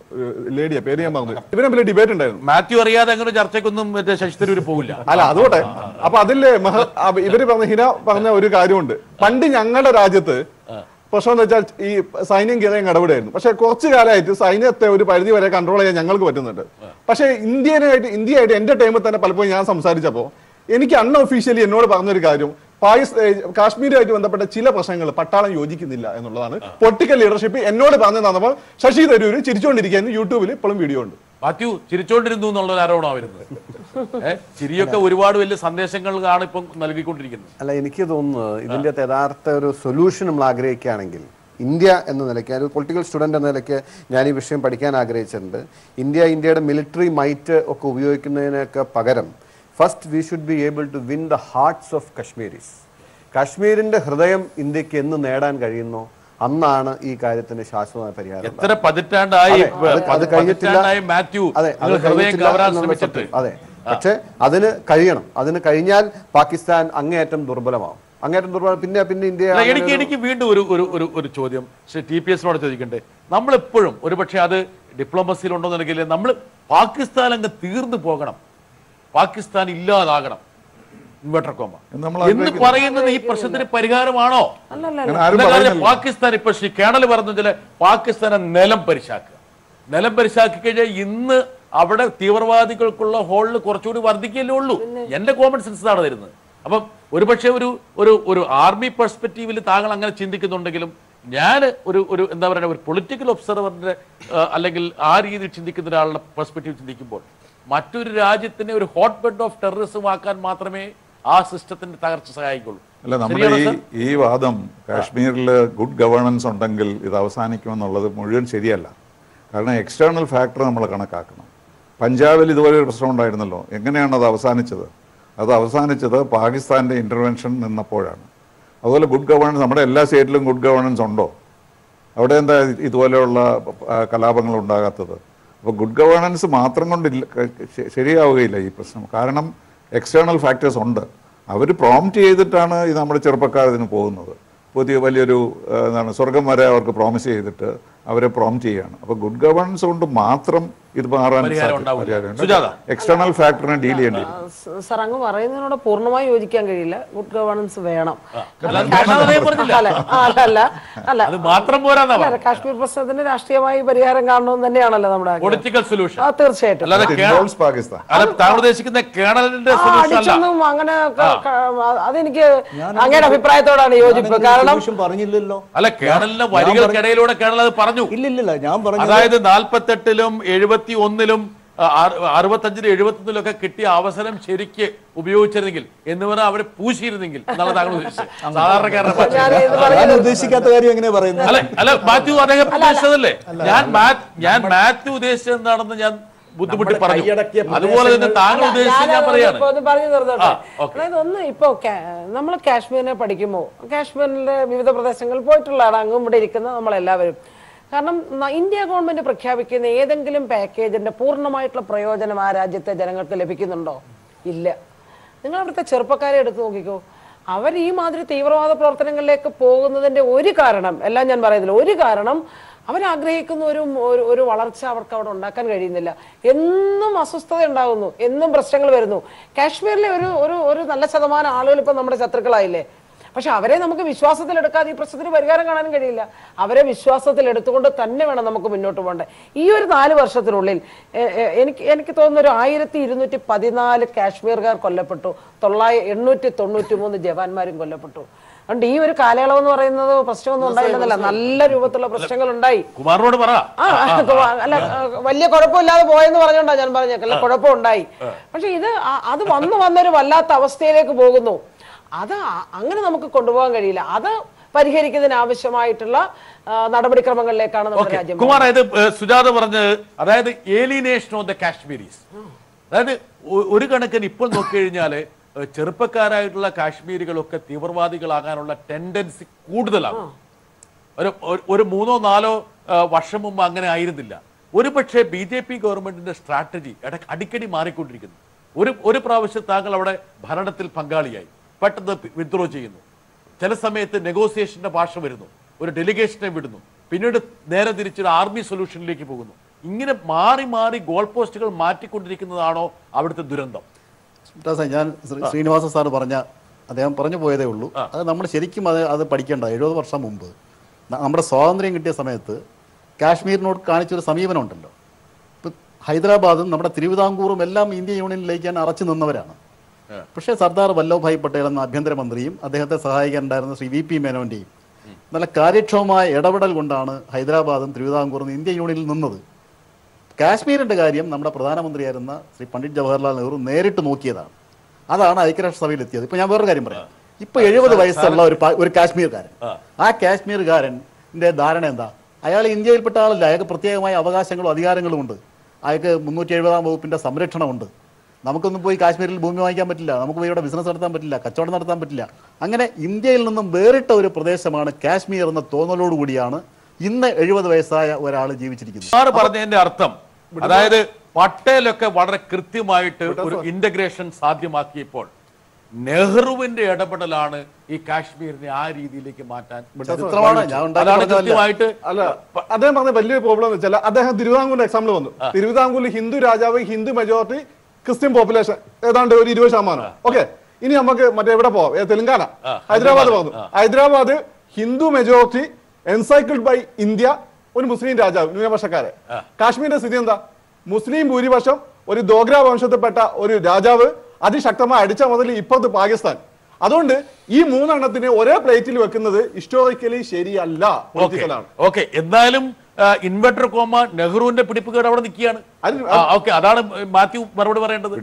ലേഡിയെ പേര് ഞാൻ പറഞ്ഞു. ഇവരെ തമ്മിൽ ഡിബേറ്റ് ഉണ്ടായിരുന്നു. മാത്യു അറിയാതെ അങ്ങനെ ചർച്ചയ്ക്കൊന്നും മറ്റേ ശശി തരൂർ പോകില്ല. അല്ല അതുകൊട്ടെ. അപ്പൊ അതില് ഇവര് ഹിന പറഞ്ഞ ഒരു കാര്യമുണ്ട്. പണ്ട് ഞങ്ങളുടെ രാജ്യത്ത് പ്രശ്നം എന്ന് വെച്ചാൽ ഈ സൈന്യം കയറിയ ഇടപെടായിരുന്നു. പക്ഷെ കുറച്ചു കാലമായിട്ട് സൈന്യത്തെ ഒരു പരിധി വരെ കൺട്രോൾ ചെയ്യാൻ ഞങ്ങൾക്ക് പറ്റുന്നുണ്ട്. പക്ഷെ ഇന്ത്യയായിട്ട് എന്റെ ടൈമിൽ തന്നെ പലപ്പോഴും ഞാൻ സംസാരിച്ചപ്പോൾ എനിക്ക് അൺഒഫീഷ്യലി എന്നോട് പറഞ്ഞൊരു കാര്യം, കാശ്മീരുമായിട്ട് ബന്ധപ്പെട്ട ചില പ്രശ്നങ്ങൾ പട്ടാളം യോജിക്കുന്നില്ല എന്നുള്ളതാണ്. പൊളിറ്റിക്കൽ ലീഡർഷിപ്പ് എന്നോട് പറഞ്ഞു തന്നപ്പോൾ ശശി തരൂർ ചിരിച്ചുകൊണ്ടിരിക്കുന്നു. യൂട്യൂബിൽ ഇപ്പോഴും വീഡിയോ ഉണ്ട്. മാത്യു ചിരിച്ചോണ്ടിരുന്നു എന്നുള്ള ആരോപണമാണ് വരുന്നത്. ചിരിയൊക്കെ ഒരുപാട് വലിയ സന്ദേശങ്ങളാണ് ഇപ്പം നൽകിക്കൊണ്ടിരിക്കുന്നത്. അല്ല, എനിക്ക് തോന്നുന്നത് ഇതിന്റെ യഥാർത്ഥ ഒരു സൊല്യൂഷൻ നമ്മൾ ആഗ്രഹിക്കുകയാണെങ്കിൽ ഇന്ത്യ എന്ന നിലയ്ക്ക്, ഒരു പൊളിറ്റിക്കൽ സ്റ്റുഡൻറ് എന്ന നിലയ്ക്ക് ഞാൻ ഈ വിഷയം പഠിക്കാൻ ആഗ്രഹിച്ചിട്ടുണ്ട്. ഇന്ത്യയുടെ മിലിറ്ററി മൈറ്റ് ഒക്കെ ഉപയോഗിക്കുന്നതിനൊക്കെ പകരം first we should be able to win the hearts of Kashmiris. കാശ്മീരിന്റെ ഹൃദയം ഇന്ത്യക്ക് എന്ന് നേടാൻ കഴിയുന്നോ അന്നാണ് ഈ കാര്യത്തിന് ശാശ്വതമായ പരിഹാരം. എത്ര പതിറ്റാണ്ടായി അത് കഴിഞ്ഞിട്ടില്ല. അതെ, പക്ഷെ അതിന് കഴിയണം. അതിന് കഴിഞ്ഞാൽ പാകിസ്ഥാൻ അങ്ങേയറ്റം ദുർബലമാവും. പിന്നെ ഇന്ത്യ. എനിക്ക് വീണ്ടും ഒരു ചോദ്യം ശ്രീ TPS-നോട് ചോദിക്കണ്ടേ. നമ്മളെപ്പോഴും ഒരുപക്ഷെ അത് ഡിപ്ലോമസിയിലുണ്ടോ എന്നെങ്കിൽ നമ്മൾ പാകിസ്ഥാൻ അങ്ങ് തീർന്നു പോകണം, പാകിസ്ഥാൻ ഇല്ലാതാകണം ഇൻവെർട്ടർ കോമ എന്ന് പറയുന്നത് ഈ പ്രശ്നത്തിന് പരിഹാരമാണോ? പാകിസ്ഥാൻ ഇപ്പൊ ശ്രീ കേണൽ പറഞ്ഞ പാകിസ്ഥാനെ നിലം പരിശാക്കി കഴിഞ്ഞാൽ ഇന്ന് അവിടെ തീവ്രവാദികൾക്കുള്ള ഹോളിൽ കുറച്ചുകൂടി വർദ്ധിക്കല്ലേ ഉള്ളൂ. എന്റെ കോമൺ സെൻസ് ആണ് തരുന്നത്. അപ്പം ഒരുപക്ഷെ ഒരു ആർമി പെർസ്പെക്റ്റീവിൽ താങ്കൾ അങ്ങനെ ചിന്തിക്കുന്നുണ്ടെങ്കിലും ഞാൻ ഒരു എന്താ പറയുക, ഒരു പൊളിറ്റിക്കൽ ഒബ്സർവറിന്റെ അല്ലെങ്കിൽ ആ രീതിയിൽ ചിന്തിക്കുന്ന ഒരാളുടെ പെർസ്പെക്റ്റീവ് ചിന്തിക്കുമ്പോൾ മറ്റൊരു രാജ്യത്തിനെ ഒരു ഹോട്ട് ബെഡ് ഓഫ് ടെററിസം ആക്കാൻ മാത്രമേ ആ സിസ്റ്റത്തിന്റെ തകർച്ച സഹായിക്കുള്ളൂ. അല്ല, നമ്മുടെ ഈ വാദം കാശ്മീരിൽ ഗുഡ് ഗവേണൻസ് ഉണ്ടെങ്കിൽ ഇത് അവസാനിക്കുമെന്നുള്ളത് മുഴുവൻ ശരിയല്ല. കാരണം എക്സ്റ്റേണൽ ഫാക്ടർ നമ്മൾ കണക്കാക്കണം. പഞ്ചാബിൽ ഇതുപോലെ ഒരു പ്രശ്നം ഉണ്ടായിരുന്നല്ലോ. എങ്ങനെയാണ് അത് അവസാനിച്ചത്? അത് അവസാനിച്ചത് പാകിസ്ഥാൻ്റെ ഇൻ്റർവെൻഷൻ നിന്നപ്പോഴാണ്. അതുപോലെ ഗുഡ് ഗവേണൻസ് നമ്മുടെ എല്ലാ സ്റ്റേറ്റിലും ഗുഡ് ഗവേണൻസ് ഉണ്ടോ? അവിടെ എന്താ ഇതുപോലെയുള്ള കലാപങ്ങൾ ഉണ്ടാകാത്തത്? അപ്പോൾ ഗുഡ് ഗവേണൻസ് മാത്രം കൊണ്ടില്ല ശരിയാവുകയില്ല ഈ പ്രശ്നം. കാരണം എക്സ്റ്റേണൽ ഫാക്ടേഴ്സ് ഉണ്ട്. അവർ പ്രോംപ്റ്റ് ചെയ്തിട്ടാണ് ഇത് നമ്മുടെ ചെറുപ്പക്കാർ ഇതിന് പോകുന്നത്. വലിയൊരു സ്വർഗം വരെ അവർക്ക് പ്രോമിസ് ചെയ്തിട്ട് അവരെ പ്രോംപ്റ്റ് ചെയ്യുകയാണ്. അപ്പോൾ ഗുഡ് ഗവേണൻസ് കൊണ്ട് മാത്രം ഇത് മാറാൻ എക്സ്റ്റേണൽ ഫാക്ടറിനെ ഡീൽ ചെയ്യേണ്ടി വരും. സാർ, അങ്ങ് പറയുന്നതിനോട് പൂർണ്ണമായി യോജിക്കാൻ കഴിയില്ല. ഗുഡ് ഗവേണൻസ് വേണം. കാശ്മീർ പ്രശ്നത്തിന് രാഷ്ട്രീയമായി പരിഹാരം കാണണമെന്ന് തന്നെയാണല്ലോ നമ്മുടെ പൊളിറ്റിക്കൽ സൊല്യൂഷൻ. തീർച്ചയായിട്ടും അങ്ങനെ അതെനിക്ക് അങ്ങയുടെ അഭിപ്രായത്തോടാണ് യോജിപ്പ്. കാരണം പറഞ്ഞില്ലല്ലോ. അല്ല, കേണലിന്റെ വരികൾക്കിടയിലൂടെ കേണൽ അത് പറഞ്ഞു. ഇല്ലില്ല, ഞാൻ പറഞ്ഞു. അതായത് 48-ലും 71-ലും 65-ലും 71-ലും ഒക്കെ കിട്ടിയ അവസരം ശരിക്ക് ഉപയോഗിച്ചിരുന്നെങ്കിൽ എന്ന് പറഞ്ഞാൽ അവരെ പൂശിയിരുന്നെങ്കിൽ എന്നാണ് താങ്കൾ ഉദ്ദേശിച്ചത്. സാധാരണക്കാരനെ ഉദ്ദേശിക്കാത്ത കാര്യം എങ്ങനെയാ പറയുന്നത്? അല്ല, മാത്യു അദ്ദേഹം ഉദ്ദേശിച്ചതല്ലേ? ഞാൻ മാത്യു ഉദ്ദേശിച്ചത് എന്താണെന്ന് ഞാൻ ബുദ്ധിമുട്ടി പറഞ്ഞു. അതുപോലെ തന്നെ താങ്കൾ ഉദ്ദേശിച്ചത് ഞാൻ പറയാണ്. അതായത് ഒന്ന് ഇപ്പൊ നമ്മൾ കാശ്മീരിനെ പഠിക്കുമ്പോൾ കാശ്മീരിലെ വിവിധ പ്രദേശങ്ങളിൽ പോയിട്ടുള്ളതാണ് അങ്ങും ഇവിടെ ഇരിക്കുന്ന നമ്മളെല്ലാവരും. കാരണം ഇന്ത്യ ഗവൺമെന്റ് പ്രഖ്യാപിക്കുന്ന ഏതെങ്കിലും പാക്കേജിന്റെ പൂർണ്ണമായിട്ടുള്ള പ്രയോജനം ആ രാജ്യത്തെ ജനങ്ങൾക്ക് ലഭിക്കുന്നുണ്ടോ? ഇല്ല. നിങ്ങൾ അവിടുത്തെ ചെറുപ്പക്കാരെ എടുത്തു നോക്കിക്കോ. അവർ ഈ മാതിരി തീവ്രവാദ പ്രവർത്തനങ്ങളിലേക്ക് പോകുന്നതിന്റെ ഒരു കാരണം, എല്ലാം ഞാൻ പറയുന്നില്ല, ഒരു കാരണം അവരാഗ്രഹിക്കുന്ന ഒരു വളർച്ച അവർക്ക് അവിടെ ഉണ്ടാക്കാൻ കഴിയുന്നില്ല. എന്നും അസ്വസ്ഥത ഉണ്ടാകുന്നു, എന്നും പ്രശ്നങ്ങൾ വരുന്നു. കാശ്മീരിലെ ഒരു നല്ല ശതമാനം ആളുകൾ ഇപ്പൊ നമ്മുടെ ശത്രുക്കളായില്ലേ. പക്ഷെ അവരെ നമുക്ക് വിശ്വാസത്തിലെടുക്കാതെ ഈ പ്രശ്നത്തിന് പരിഹാരം കാണാൻ കഴിയില്ല. അവരെ വിശ്വാസത്തിലെടുത്തുകൊണ്ട് തന്നെ വേണം നമുക്ക് മുന്നോട്ട് പോകേണ്ടത്. ഈ ഒരു 4 വർഷത്തിനുള്ളിൽ എനിക്ക് തോന്നുന്ന ഒരു 1214 കാശ്മീർകാർ കൊല്ലപ്പെട്ടു, 893 ജവാന്മാരും കൊല്ലപ്പെട്ടു. അതുകൊണ്ട് ഈ ഒരു കാലയളവ് എന്ന് പറയുന്നത് പ്രശ്നമൊന്നും ഉണ്ടായിരുന്നില്ല, നല്ല രൂപത്തിലുള്ള പ്രശ്നങ്ങൾ ഉണ്ടായി. കുമാറിനോട് പറ. അല്ല, വലിയ കുഴപ്പമില്ലാതെ പോയെന്ന് പറഞ്ഞോണ്ടാ ഞാൻ പറഞ്ഞേക്കല്ല, കുഴപ്പമുണ്ടായി. പക്ഷെ അത് വന്നൊരു വല്ലാത്ത അവസ്ഥയിലേക്ക് പോകുന്നു. അത് അങ്ങനെ നമുക്ക് കൊണ്ടുപോകാൻ കഴിയില്ല. അത് പരിഹരിക്കുന്നതിന് ആവശ്യമായിട്ടുള്ള നടപടിക്രമങ്ങളിലേക്കാണ് നമ്മുടെ രാജ്യം. കുമാർ, സുജാത പറഞ്ഞത് അതായത് ഏലിനേഷൻ ഓഫ് ദ കാശ്മീരീസ്. അതായത് ഒരു കണക്കിന് ഇപ്പോൾ നോക്കിക്കഴിഞ്ഞാല് ചെറുപ്പക്കാരായിട്ടുള്ള കാശ്മീരികളൊക്കെ തീവ്രവാദികളാകാനുള്ള ടെൻഡൻസി കൂടുതലാണ്. ഒരു 3-4 വർഷം മുമ്പ് അങ്ങനെ ആയിരുന്നില്ല. ഒരുപക്ഷെ BJP ഗവൺമെന്റിന്റെ സ്ട്രാറ്റജി അടിക്കടി മാറിക്കൊണ്ടിരിക്കുന്നു. ഒരു പ്രാവശ്യം താങ്കൾ അവിടെ ഭരണത്തിൽ പങ്കാളിയായി, പെട്ടെന്ന് വിത്ഡ്രോ ചെയ്യുന്നു, ചില സമയത്ത് നെഗോസിയേഷന്റെ ഭാഷ വരുന്നു, ഒരു ഡെലിഗേഷനെ വിടുന്നു, പിന്നീട് നേരെ തിരിച്ചൊരു ആർമി സൊല്യൂഷനിലേക്ക് പോകുന്നു. ഇങ്ങനെ മാറി മാറി ഗോൾ പോസ്റ്റുകൾ മാറ്റിക്കൊണ്ടിരിക്കുന്നതാണോ അവിടുത്തെ ദുരന്തം? ഞാൻ ശ്രീനിവാസ സാർ അദ്ദേഹം പറഞ്ഞു പോയതേ ഉള്ളൂ. അത് നമ്മൾ ശരിക്കും അത് പഠിക്കേണ്ട. 70 വർഷം മുമ്പ് നമ്മുടെ സ്വാതന്ത്ര്യം കിട്ടിയ സമയത്ത് കാശ്മീരിനോട് കാണിച്ചൊരു സമീപനം ഉണ്ടല്ലോ. ഇപ്പം ഹൈദരാബാദും നമ്മുടെ തിരുവിതാംകൂറും എല്ലാം ഇന്ത്യൻ യൂണിയനിലേക്ക് അറച്ചു നിന്നവരാണ്. പക്ഷേ സർദാർ വല്ലഭഭായ് പട്ടേൽ എന്ന ആഭ്യന്തരമന്ത്രിയും അദ്ദേഹത്തെ സഹായിക്കാനുണ്ടായിരുന്ന ശ്രീ VP മേനോന്റെയും നല്ല കാര്യക്ഷമമായ ഇടപെടൽ കൊണ്ടാണ് ഹൈദരാബാദും തിരുവിതാംകൂറും ഇന്ത്യൻ യൂണിയനിൽ നിന്നത്. കാശ്മീരിൻ്റെ കാര്യം നമ്മുടെ പ്രധാനമന്ത്രിയായിരുന്ന ശ്രീ പണ്ഡിറ്റ് ജവഹർലാൽ നെഹ്റു നേരിട്ട് നോക്കിയതാണ്. അതാണ് ഐക്യരാഷ്ട്രസഭയിൽ എത്തിയത്. ഇപ്പം ഞാൻ വേറൊരു കാര്യം പറയാം. ഇപ്പൊ 70 വയസ്സുള്ള ഒരു കാശ്മീർകാരൻ, ആ കാശ്മീർകാരൻ്റെ ധാരണ എന്താ? അയാൾ ഇന്ത്യയിൽപ്പെട്ട ആളല്ല, അയാൾക്ക് പ്രത്യേകമായ അവകാശങ്ങളും അധികാരങ്ങളും ഉണ്ട്. അയാൾക്ക് 370-ാം വകുപ്പിന്റെ സംരക്ഷണമുണ്ട്. നമുക്കൊന്നും പോയി കാശ്മീരിൽ ഭൂമി വാങ്ങിക്കാൻ പറ്റില്ല, നമുക്ക് പോയി ഇവിടെ ബിസിനസ് നടത്താൻ പറ്റില്ല, കച്ചവടം നടത്താൻ പറ്റില്ല. അങ്ങനെ ഇന്ത്യയിൽ നിന്നും വേറിട്ട ഒരു പ്രദേശമാണ് കാശ്മീർ എന്ന തോന്നലോടുകൂടിയാണ് ഇന്ന് 70 വയസ്സായ ഒരാൾ ജീവിച്ചിരിക്കുന്നത്. പറഞ്ഞതിന്റെ അർത്ഥം അതായത് പട്ടേലൊക്കെ വളരെ കൃത്യമായിട്ട് ഒരു ഇന്റഗ്രേഷൻ സാധ്യമാക്കിയപ്പോൾ നെഹ്റുവിന്റെ ഇടപെടലാണ് ഈ കാശ്മീരിനെ ആ രീതിയിലേക്ക് മാറ്റാൻ. അതാണ് കൃത്യമായിട്ട് അല്ല, അദ്ദേഹം പറഞ്ഞ വലിയൊരു പ്രോബ്ലം എന്ന് വെച്ചാൽ അദ്ദേഹം തിരുവിതാംകൂറിന്റെ എക്സാമ്പിൾ വന്നു. തിരുവിതാംകൂറിൽ ഹിന്ദു രാജാവ്, ഹിന്ദു മെജോറിറ്റി, ക്രിസ്ത്യൻ പോപ്പുലേഷൻ ഏതാണ്ട് ഒരു 20%. ഓക്കെ, ഇനി നമുക്ക് മറ്റേ എവിടെ പോവാം? തെലങ്കാന, ഹൈദരാബാദ് പോകുന്നു. Hyderabad Hindu majority, encircled by India, ഒരു മുസ്ലിം രാജാവ്, ന്യൂനപക്ഷക്കാരെ. കാശ്മീരിന്റെ സ്ഥിതി എന്താ? മുസ്ലിം ഭൂരിപക്ഷം, ഒരു ദോഗ്ര വംശത്തിൽപ്പെട്ട ഒരു രാജാവ്, അതിശക്തമായി അടിച്ച മുതൽ ഇപ്പുറത്ത് പാകിസ്ഥാൻ. അതുകൊണ്ട് ഈ 3 എണ്ണത്തിനെ ഒരേ പ്ലേറ്റിൽ വെക്കുന്നത് ഹിസ്റ്റോറിക്കലി ശരിയല്ല, പൊളിറ്റിക്കലാണ്. ഓക്കെ, എന്തായാലും ഇൻവെർട്ടർ കോമ നെഹ്റുവിന്റെ പിടിപ്പുകേട് അവിടെ നിൽക്കുകയാണ്. ഓക്കെ, അതാണ് മാത്യു മറുപടി പറയേണ്ടത്.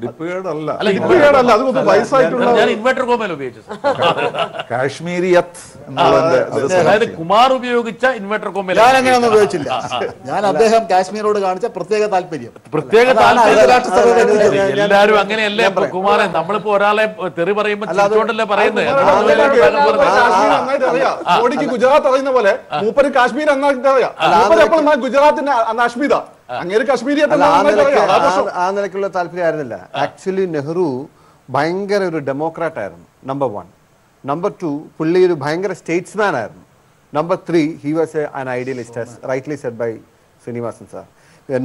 ഞാൻ ഇൻവെർട്ടർ കോമയിൽ ഉപയോഗിച്ചത് അതായത് കുമാർ ഉപയോഗിച്ച ഇൻവെർട്ടർ കോമയിൽ ഞാൻ അങ്ങനെയൊന്നും ഉപയോഗിച്ചില്ല. ഞാൻ അദ്ദേഹം കാശ്മീരോട് കാണിച്ച പ്രത്യേക താല്പര്യം. എല്ലാരും അങ്ങനെയല്ലേ കുമാറെ? നമ്മളിപ്പോ ഒരാളെ തെറി പറയുമ്പോ ചിരിച്ചോണ്ടല്ലേ പറയുന്നത്. മോഡിക്ക് ഗുജറാത്ത് അറിയുന്ന പോലെ മൂപ്പര് കാശ്മീർ ഗുജറാത്തിന്റെ അഷ്മിത അങ്ങനെ കാശ്മീരി ആ നിലയ്ക്കുള്ള താല്പര്യമായിരുന്നില്ല. ആക്ച്വലി നെഹ്റു ഭയങ്കര ഒരു ഡെമോക്രാറ്റ് ആയിരുന്നു, നമ്പർ 1. നമ്പർ 2, പുള്ളി ഒരു ഭയങ്കര സ്റ്റേറ്റ്സ്മാൻ ആയിരുന്നു. Number 3, he was an idealist, rightly said by Srinivasan sir.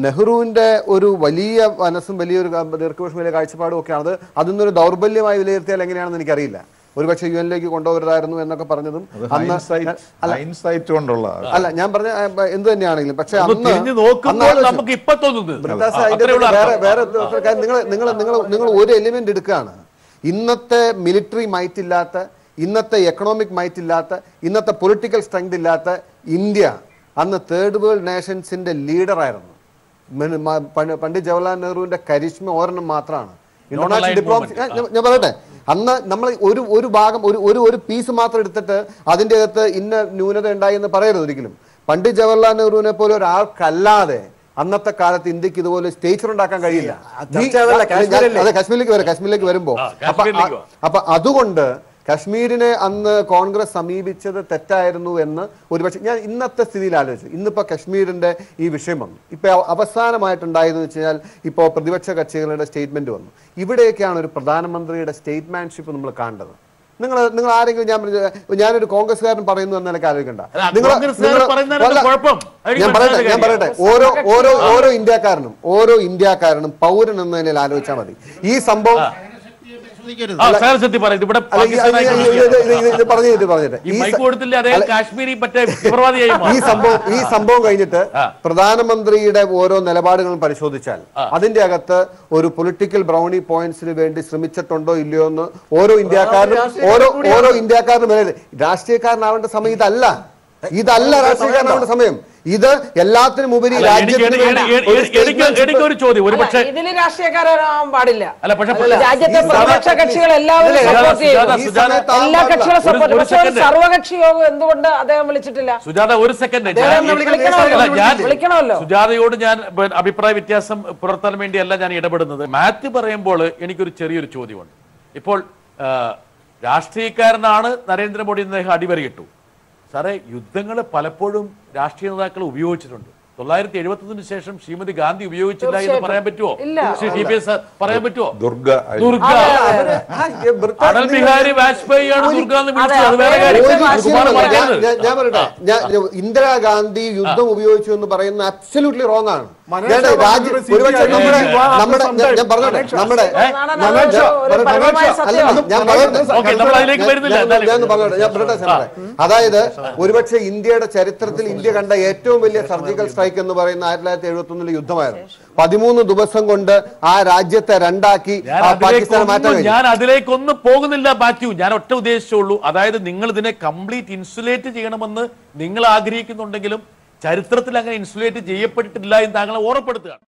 നെഹ്റുവിന്റെ ഒരു വലിയ മനസ്സും വലിയൊരു ദീർഘവശം വലിയ കാഴ്ചപ്പാടും ഒക്കെയാണ്. അതൊന്നൊരു ദൗർബല്യമായി വിലയിരുത്തിയാൽ എങ്ങനെയാണെന്ന് എനിക്കറിയില്ല. ഒരുപക്ഷെ UN-ലേക്ക് കൊണ്ടുവരുതായിരുന്നു എന്നൊക്കെ പറഞ്ഞതും അല്ല, ഞാൻ പറഞ്ഞ എന്ത് തന്നെയാണെങ്കിലും. പക്ഷെ നിങ്ങൾ ഒരു എലിമെന്റ് എടുക്കുകയാണ്. ഇന്നത്തെ മിലിറ്ററി മൈറ്റ് ഇല്ലാത്ത, ഇന്നത്തെ എക്കണോമിക് മൈറ്റ് ഇല്ലാത്ത, ഇന്നത്തെ പൊളിറ്റിക്കൽ സ്ട്രെങ്ത് ഇല്ലാത്ത ഇന്ത്യ അന്ന് തേർഡ് വേൾഡ് നേഷൻസിന്റെ ലീഡറായിരുന്നു. പണ്ഡിറ്റ് ജവഹർലാൽ നെഹ്റുവിന്റെ കരിഷ്മ ഒരെണ്ണം മാത്രമാണ്. ഇന്റർനാഷണൽ ഡിപ്ലോമസി ഞാൻ പറയട്ടെ, അന്ന് നമ്മൾ ഒരു ഭാഗം ഒരു പീസ് മാത്രം എടുത്തിട്ട് അതിൻ്റെ അകത്ത് ഇന്ന ന്യൂനത ഉണ്ടായി എന്ന് പറയരുത് ഒരിക്കലും. പണ്ഡിറ്റ് ജവഹർലാൽ നെഹ്റുവിനെ പോലെ ഒരാൾക്കല്ലാതെ അന്നത്തെ കാലത്ത് ഇന്ത്യക്ക് ഇതുപോലെ സ്റ്റേച്ചർ ഉണ്ടാക്കാൻ കഴിയില്ല. അതെ, കാശ്മീരിലേക്ക് വരുമ്പോ അപ്പൊ അതുകൊണ്ട് കാശ്മീരിനെ അന്ന് കോൺഗ്രസ് സമീപിച്ചത് തെറ്റായിരുന്നു എന്ന് ഒരുപക്ഷെ ഞാൻ ഇന്നത്തെ സ്ഥിതിയിൽ ആലോചിച്ചു. ഇന്നിപ്പോൾ കാശ്മീരിന്റെ ഈ വിഷയം വന്നു. ഇപ്പൊ അവസാനമായിട്ടുണ്ടായതെന്ന് വെച്ച് കഴിഞ്ഞാൽ ഇപ്പോൾ പ്രതിപക്ഷ കക്ഷികളുടെ സ്റ്റേറ്റ്മെന്റ് വന്നു. ഇവിടെയൊക്കെയാണ് ഒരു പ്രധാനമന്ത്രിയുടെ സ്റ്റേറ്റ്മാൻഷിപ്പ് നമ്മൾ കാണേണ്ടത്. നിങ്ങൾ ആരെങ്കിലും ഞാനൊരു കോൺഗ്രസ്സുകാരൻ പറയുന്നു എന്നൊക്കെ ആലോചിക്കണ്ട. ഞാൻ പറയട്ടെ, ഓരോ ഇന്ത്യക്കാരനും പൗരൻ എന്ന നിലയിൽ ആലോചിച്ചാൽ മതി. ഈ സംഭവം ഈ സംഭവം കഴിഞ്ഞിട്ട് പ്രധാനമന്ത്രിയുടെ ഓരോ നിലപാടുകളും പരിശോധിച്ചാൽ അതിന്റെ അകത്ത് ഒരു പൊളിറ്റിക്കൽ ബ്രൗണി പോയിന്റ്സിന് വേണ്ടി ശ്രമിച്ചിട്ടുണ്ടോ ഇല്ലയോ എന്ന് ഓരോ ഇന്ത്യക്കാരനും രാഷ്ട്രീയക്കാരനാവേണ്ട സമയം ഇതല്ല രാഷ്ട്രീയക്കാരനാവേണ്ട സമയം. ഇത് എല്ലാത്തിനും ഉപരി എനിക്കൊരു ചോദ്യം, ഒരു പക്ഷേ ഇതിന് രാഷ്ട്രീയക്കാരാവാൻ പാടില്ല. രാജ്യത്തെ പ്രതിപക്ഷ കക്ഷികൾ എല്ലാവരും സപ്പോർട്ട് ചെയ്യും, എല്ലാ കക്ഷികളും സപ്പോർട്ട്. പക്ഷേ ഒരു സർവകക്ഷി യോഗം എന്തുകൊണ്ട് അദ്ദേഹം വിളിച്ചിട്ടില്ല? സുജാത, ഒരു സെക്കൻഡ്, വിളിക്കണമല്ലോ. സുജാതയോട് ഞാൻ അഭിപ്രായ വ്യത്യാസം പുലർത്താൻ വേണ്ടിയല്ല ഞാൻ ഇടപെടുന്നത്. മാത്യു പറയുമ്പോൾ എനിക്കൊരു ചെറിയൊരു ചോദ്യമുണ്ട്. ഇപ്പോൾ രാഷ്ട്രീയക്കാരനാണ് നരേന്ദ്രമോദി അദ്ദേഹം അടിവരയിട്ടു. സാറേ, യുദ്ധങ്ങൾ പലപ്പോഴും രാഷ്ട്രീയ നേതാക്കൾ ഉപയോഗിച്ചിട്ടുണ്ട്. 971 ശേഷം ശ്രീമതി ഗാന്ധി ഉപയോഗിച്ചില്ല എന്ന് പറയാൻ പറ്റുമോ? ഇല്ല. ശ്രീ TPS സാർ പറയാൻ പറ്റുമോ? ദുർഗ ദുർഗ അടൽ ബിഹാരി വാജ്പേയി ആണ് ദുർഗ എന്ന് വിളിച്ചത്. അത് വേറെ കാര്യം. സുകുമാരൻ പറഞ്ഞത് ഞാൻ പറയട്ടെ, ഇന്ദിരാഗാന്ധി യുദ്ധം ഉപയോഗിച്ചു എന്ന് പറയുന്നത് അബ്സല്യൂട്ട്ലി റോങ് ആണ്. ഒരുപക്ഷെ അതായത് ഒരുപക്ഷെ ഇന്ത്യയുടെ ചരിത്രത്തിൽ ഇന്ത്യ കണ്ട ഏറ്റവും വലിയ സർജിക്കൽ സ്ട്രൈക്ക് എന്ന് പറയുന്ന 1971 യുദ്ധമായിരുന്നു. 13 ദിവസം കൊണ്ട് ആ രാജ്യത്തെ രണ്ടാക്കി പാകിസ്ഥാൻ മാറ്റാൻ. ഞാൻ അതിലേക്കൊന്നും പോകുന്നില്ല മാത്യു. ഞാൻ ഒറ്റ ഉദ്ദേശിച്ചുള്ളൂ, അതായത് നിങ്ങൾ ഇതിനെ കംപ്ലീറ്റ് ഇൻസുലേറ്റ് ചെയ്യണമെന്ന് നിങ്ങൾ ആഗ്രഹിക്കുന്നുണ്ടെങ്കിലും ചരിത്രത്തിൽ അങ്ങനെ ഇൻസുലേറ്റ് ചെയ്യപ്പെട്ടിട്ടില്ല എന്ന് താങ്കളെ ഓർമ്മപ്പെടുത്തുകയാണ്.